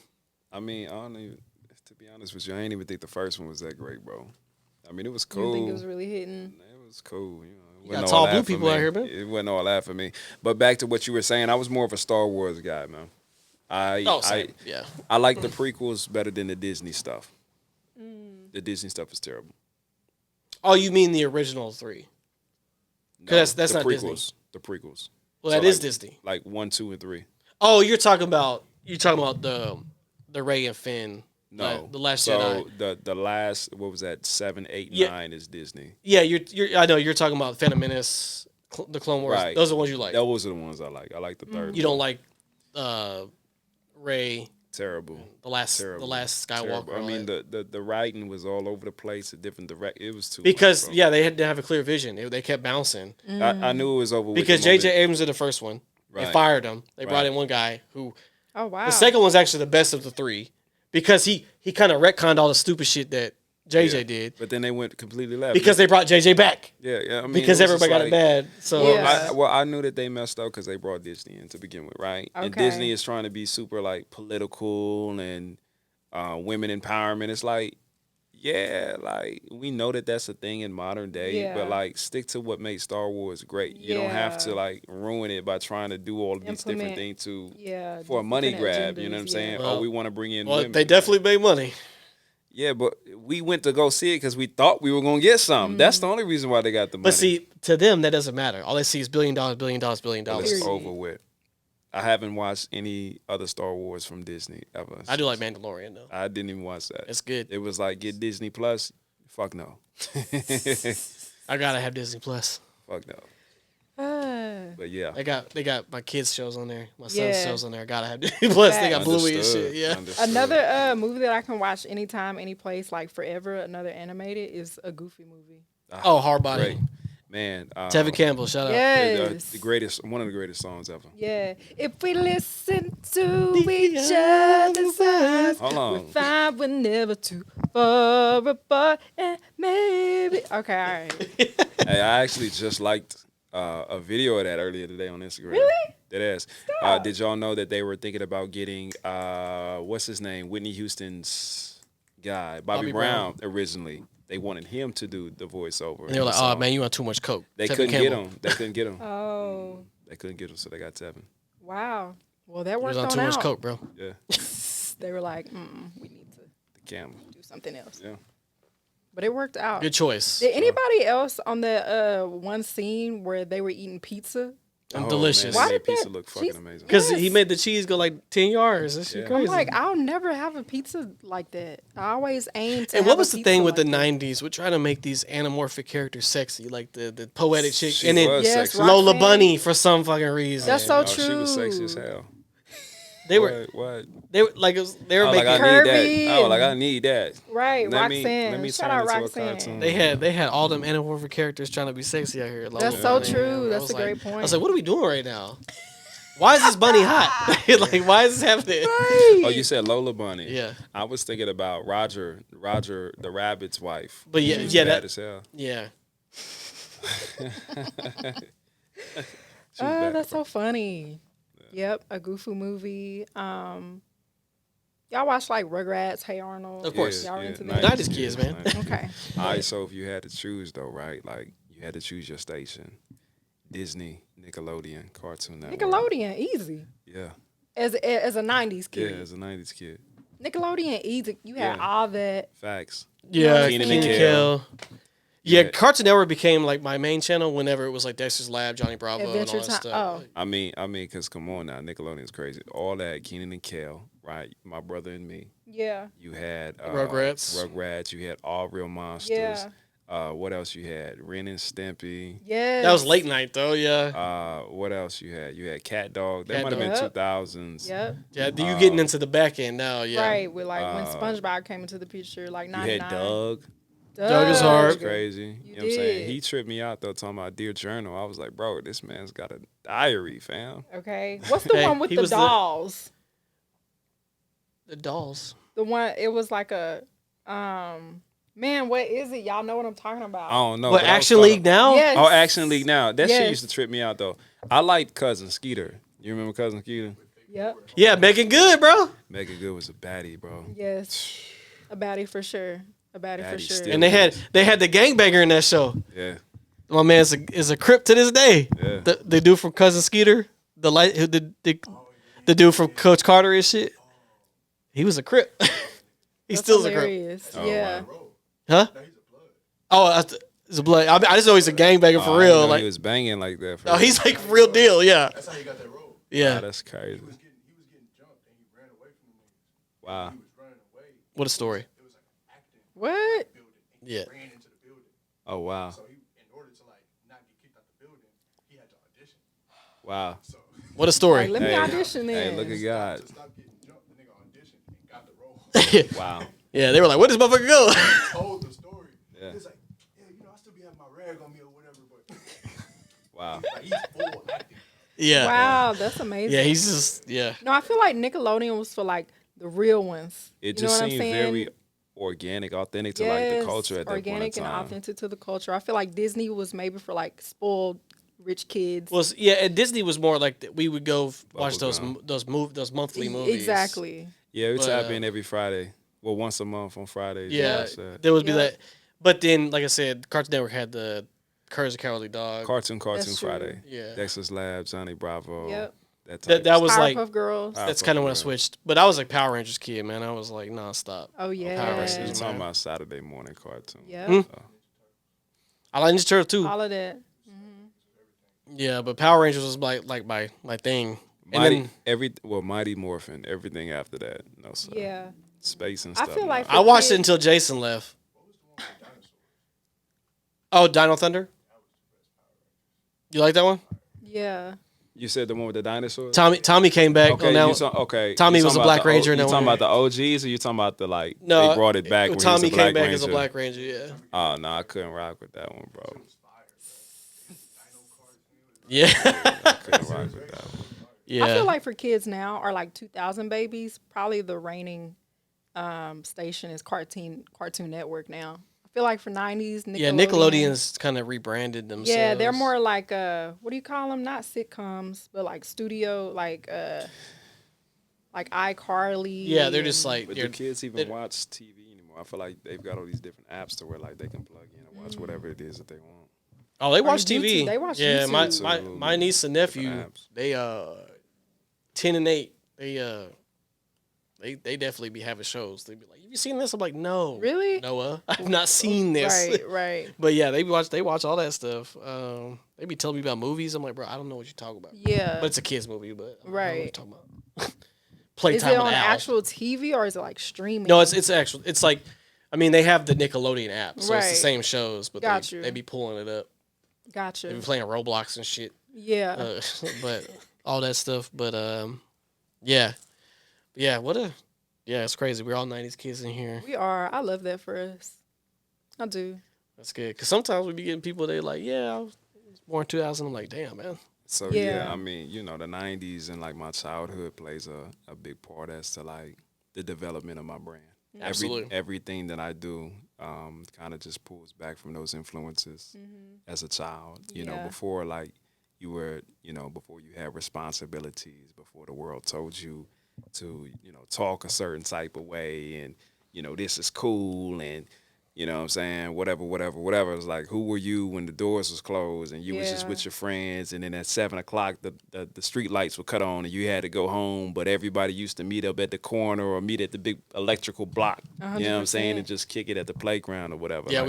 I mean, I don't even. To be honest with you, I ain't even think the first one was that great, bro. I mean, it was You cool. think it was really hitting? It was cool. You know, it You wasn't got all tall blue that for people me. out here, man. It wasn't all that for me. But back to what you were saying, I was more of a Star Wars guy, man. Yeah. I like the prequels better than the Disney stuff. The Disney stuff is terrible. Oh, you mean the original 3? No, That's the not Disney. The prequels. Well, So that is like- Disney. Like 1, 2, and 3. Oh, you're talking about the Rey and Finn. No, the Last so Jedi. the last, what was that? 7, 8, Yeah. 9 is Disney. Yeah, you're. I know you're talking about Phantom Menace, the Clone Wars. Right. Those are the ones you like. Those are the ones I like. I like the third. You don't like Rey, Terrible. the last Terrible. Skywalker. Terrible. I all mean, that. the writing was all over the place, a different direct. It was too Because much, bro. they had to have a clear vision. They kept bouncing I knew it was over. because with the J.J. moment. Abrams did the first one. They Right. fired him. They brought Right. in one guy who. Oh wow. The second one's actually the best of the 3 because he kind of retconned all the stupid shit that JJ Yeah. did But then they went completely left. because they brought JJ back yeah. I mean, because it was everybody just got like- it bad. So Yeah. I knew that they messed up because they brought Disney in to begin with, right? And Okay. Disney is trying to be super like political and women empowerment. It's like, yeah, like we know that that's a thing in modern day, Yeah. but like stick to what makes Star Wars great. You don't have to Yeah. like ruin it by trying to do all of these different Implement- things Yeah. for a money different grab. You know what I'm agendas, saying? yeah. Well- we want to bring in well, women. they definitely made money. Yeah, but we went to go see it because we thought we were gonna get something. That's the only reason why they got the money. But see, to them that doesn't matter. All they see is $1 billion, $1 billion, $1 billion. Well, it's Period. over with. I haven't watched any other Star Wars from Disney ever. I do like Mandalorian though. I didn't even watch that. It's good. It was like get Disney Plus. Fuck no. I gotta have Disney Plus. Fuck no. But yeah, they got my kids' shows on there, my son's shows on there. I gotta have Disney Plus. They got Bluey and shit. Yeah. Another movie that I can watch anytime, any place, like forever. Another animated is a Goofy movie. Oh, Hard Body. Great. Man, Tevin Campbell, shout out. Yes. The greatest, one of the greatest songs ever. Yeah. If we listen to each other's eyes, we find we're never too far apart, and maybe. Okay, all right. Hey, I actually just liked a video of that earlier today on Instagram. Really? That is. Did y'all know that they were thinking about getting what's his name, Whitney Houston's guy, Bobby Brown originally. They wanted him to do the voiceover. And they were like, "Oh man, you want too much coke." They Tevin couldn't Campbell. get him. They couldn't get him. Oh. They couldn't get him, so they got Tevin. Wow. Well, that He was worked on on too much out. coke, bro. Yeah. They were like, we need to The camel. do something else. Yeah. But it worked out. Good choice. Did anybody else on the one scene where they were eating pizza? Delicious. Man, Why they made did pizza that look fucking cheese- amazing. Because he made the cheese go like 10 yards. That shit Yeah. crazy. I'm like, I'll never have a pizza like that. I always aim to. And have what was a the pizza thing with like the that. 90s? We're trying to make these anamorphic characters sexy, like the poetic chick. She and then was Yes, sexy. Roxanne. Lola Bunny for some fucking reason. That's so Oh, she was true. sexy as hell. They were What? they were like they were Oh, like making I need Curvy that. Oh, like I need that. Right, Let me Roxanne. Shout turn out into a Roxanne. cartoon. they had all them anamorphic characters trying to be sexy out here. That's so true. That's a great point. I was like, what are we doing right now? Why is this bunny hot? Like, why is this happening? Oh, you said Lola Bunny. Yeah. I was thinking about Roger the rabbit's wife. But yeah, She was yeah, bad that, as hell. yeah. She was bad. That's so funny. Yep, a Goofy movie. Y'all watch like Rugrats, Hey Arnold? Of course. Y'all Yeah, into yeah, that? 90s kids, man. 90s. Okay. All right, so if you had to choose though, right? Like you had to choose your station. Disney, Nickelodeon, Cartoon Network. Nickelodeon, easy. Yeah. As a 90s Yeah, kid. as a 90s kid. Nickelodeon, easy. You had Yeah. all that. Facts. Yeah, Keenan Keenan and and Kel. Kel. Yeah, Yeah. Cartoon Network became like my main channel whenever it was like Dexter's Lab, Johnny Bravo, Adventure and all that Time. stuff. Oh. I mean, because come on now, Nickelodeon's crazy. All that, Keenan and Kel, right? My brother and me. Yeah. You had Rugrats. You had All Real Monsters. Yeah. What else you had? Ren and Stimpy. Yes. That was late night though. Yeah, What else you had? You had Cat Dog. That Cat might have been Dog. 2000s. Yep. yeah. You getting into the back end now? Yeah, Right. With like when SpongeBob came into the picture, like You 99. had Doug. Doug is That hard. was crazy. You know what I'm saying? did. He tripped me out though, talking about Dear Journal. I was like, bro, this man's got a diary, fam. Okay. What's the Hey, one with he the was the- dolls? The dolls. The one it was like a man, what is it? Y'all know what I'm talking about. I don't know. What but I was Action caught League up- now? Yes. Oh, Action League now. That Yes. shit used to trip me out though. I liked Cousin Skeeter. You remember Cousin Skeeter? Yep. Yeah, making good, bro. Megan Good was a baddie, bro. Yes. A baddie for sure. A baddie for Baddie sure. still. And they had the gangbanger in that show. Yeah. My man is a Crip to this day. Yeah. The dude from Cousin Skeeter, the dude from Coach Carter and shit. He was a Crip. He That's still is a Crip. hilarious. Oh, yeah. wow. Huh? I it's a blood. I just know he's a gangbanger for Oh, I didn't real. know Like, he was banging like that. For no, real. he's like real deal. Yeah, That's how he got that role. yeah. Wow, that's crazy. He was getting jumped and he ran away from the niggas. Wow. He was running away. What a story. It was like an acting What? building. And he Yeah. ran into the building. Oh wow. So he, in order to like not get kicked out the building, he had to audition. Wow. So What a story. Like, let me Hey. audition then. Hey, look at God. to stop getting jumped, the nigga auditioned and got the role. Wow. Yeah, they were like, "Where does motherfucker go?" He told the story. Yeah. He was like, yeah, you know, I still be having my rag on me or whatever, but Wow. like he's full acting. Oh, Yeah, Wow, that's amazing. yeah. He's just No, I feel like Nickelodeon was for like the real ones. It You know just what I'm seemed saying? very organic, authentic to like the culture at that point in organic and time. authentic to the culture. I feel like Disney was maybe for like spoiled rich kids. was yeah. And Disney was more like we would go watch Bubblegum. those monthly movies. Exactly. Yeah, we But, tap in every Friday. Well, once a month on Fridays. Yeah, watch that. there would be Yeah. that. But then, like I said, Cartoon Network had the Courage the Cowardly Dog. Cartoon That's true. Friday. Yeah. Dexter's Lab, Johnny Bravo. Yep. That was like Powerpuff Girls. Powerpuff that's kind of when I Girls. switched. But I was like Power Rangers kid, man. I was like nonstop. Oh yeah. Power You're Rangers, talking man. about Saturday morning cartoon. Yeah. Hmm? I like Ninja Turtle too. All of that. Yeah, but Power Rangers was like my thing. Mighty Morphin, everything after that. No, sir. Yeah. Space and I stuff. feel like I watched it until Jason left. Oh, Dino Thunder. You like that one? Yeah. You said the one with the dinosaurs? Tommy came back. Okay, on that. Tommy was a Black Ranger. You talking about the OGs, or you talking about the No, they brought it back? When Tommy he was a came back Ranger? as a Black Ranger. Yeah. Oh no, I couldn't rock with that one, bro. Yeah. I couldn't rock with that one. Yeah. I feel like for kids now, or like 2000 babies, probably the reigning station is Cartoon Network now. I feel like for 90s, Nickelodeon. Yeah, Nickelodeon's kind of rebranded themselves. Yeah, they're more like what do you call them? Not sitcoms, but like studio, like iCarly. Yeah, they're just like. But do kids even watch TV anymore? I feel like they've got all these different apps to where like they can plug in and watch whatever it is that they want. Oh, they watch YouTube. TV. They watch yeah, YouTube. my niece and nephew, they 10 and 8. They definitely be having shows. They be like, "Have you seen this?" I'm like, "No, Really? Noah, I've not seen this." Right. But yeah, they watch all that stuff. They be telling me about movies. I'm like, bro, I don't know what you're talking about. Yeah. But it's a kids movie. But I don't know what you're talking about. Is Playtime it with on Al. actual TV or is it like streaming? No, it's actual. It's like, I mean, they have the Nickelodeon app, so it's the Right. same shows, but Got you. they be pulling it up. Gotcha. They be playing Roblox and shit. Yeah. But all that stuff. But yeah, it's crazy. We're all 90s kids in here. We are. I love that for us. I do. That's good. Because sometimes we be getting people, they like, yeah, I was born 2000. I'm like, damn, man. So Yeah. I mean, the 90s and like my childhood plays a big part as to like the development of my brand. Absolutely. Everything that I do kind of just pulls back from those influences as a child. You know, before like you were, before you had responsibilities, before the world told you to, talk a certain type of way and, this is cool and, you know what I'm saying, whatever. It's like, who were you when the doors was closed and you was just with your friends, and then at 7 o'clock the street lights would cut on and you had to go home, but everybody used to meet up at the corner or meet at the big electrical block, 100%. you know what I'm saying, and just kick it at the playground or whatever. Yeah, like,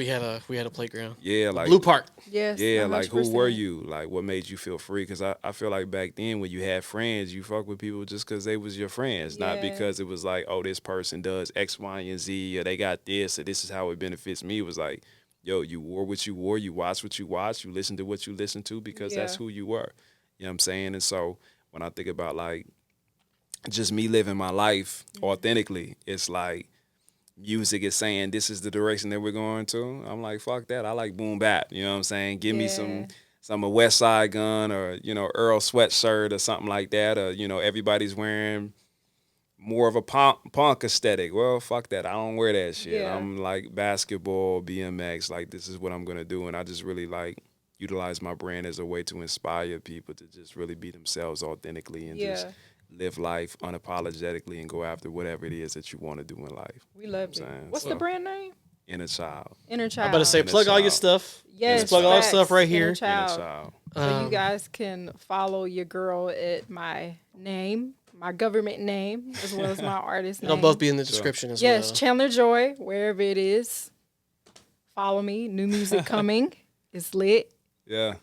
we had a playground. Yeah, like Blue Park. Yes. yeah, like who 100%. were you? Like what made you feel free? Because I feel like back then when you had friends, you fuck with people just because they was your friends, not Yeah. because it was like, oh, this person does X, Y, and Z, or they got this, or this is how it benefits me. It was like, yo, you wore what you wore, you watched what you watched, you listened to what you listened to because that's Yeah. who you were. You know what I'm saying? And so when I think about like just me living my life authentically, it's like music is saying this is the direction that we're going to. I'm like, fuck that. I like boom bap. You know what I'm saying? Give me some a West Side Gun or, Earl sweatshirt or something like that. Or, everybody's wearing more of a punk aesthetic. Well, fuck that. I don't wear that shit. Yeah. I'm like basketball, BMX. Like, this is what I'm going to do. And I just really like utilize my brand as a way to inspire people to just really be themselves authentically and just live life unapologetically and go after whatever it is that you want to do in life. We love it. What's the brand name? Inner Child. Inner Child. I'm about to say, Inner plug all your Child. stuff. Yes, Just plug all your facts. stuff right Inner here. Child. Inner Child. So you guys can follow your girl at my name, my government name, as well as my artist name. It'll both be in the description as Yes, well. Chaynler Joie, wherever it is. Follow me. New music coming. It's lit. Yeah.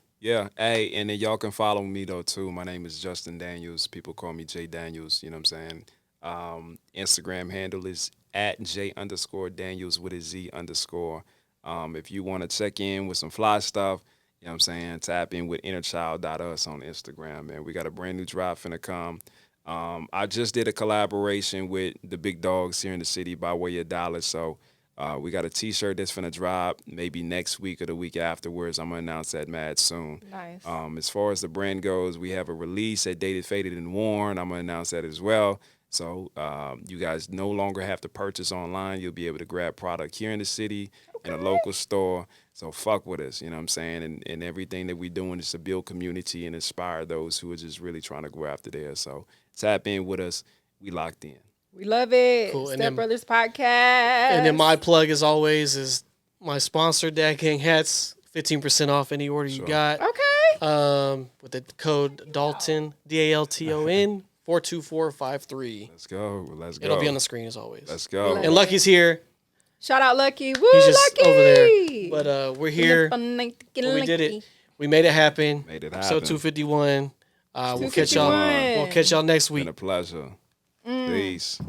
Hey, and then y'all can follow me though too. My name is Justin Danielz. People call me J Danielz. You know what I'm saying? Instagram handle is at J_Danielz with a Z _. If you want to check in with some fly stuff, you know what I'm saying, tap in with innerchild.us on Instagram, man. We got a brand new drop finna come. I just did a collaboration with the big dogs here in the city by way of Dallas. So we got a T-shirt that's finna drop maybe next week or the week afterwards. I'm gonna announce that mad soon. Nice. As far as the brand goes, we have a release at Dated, Faded, and Worn. I'm gonna announce that as well. So you guys no longer have to purchase online. You'll be able to grab product here in the city in a local store. So fuck with us, you know what I'm saying? And everything that we're doing is to build community and inspire those who are just really trying to go after theirs. So tap in with us. We locked in. We love it. Cool. Step And Brothers Podcast. And then my plug, as always, is my sponsor, Dad Gang Hats. 15% off any order you got. Okay. With the code Dalton, DALTON, 42453. Let's go. It'll be on the screen as always. Let's go. And Lucky's here. Shout out Lucky. Woo, He's just Lucky. over there. But we're here. We We did it. We made it happen. Made it Episode happen. 251. We'll catch y'all. We'll catch y'all next week. Been a pleasure. Peace.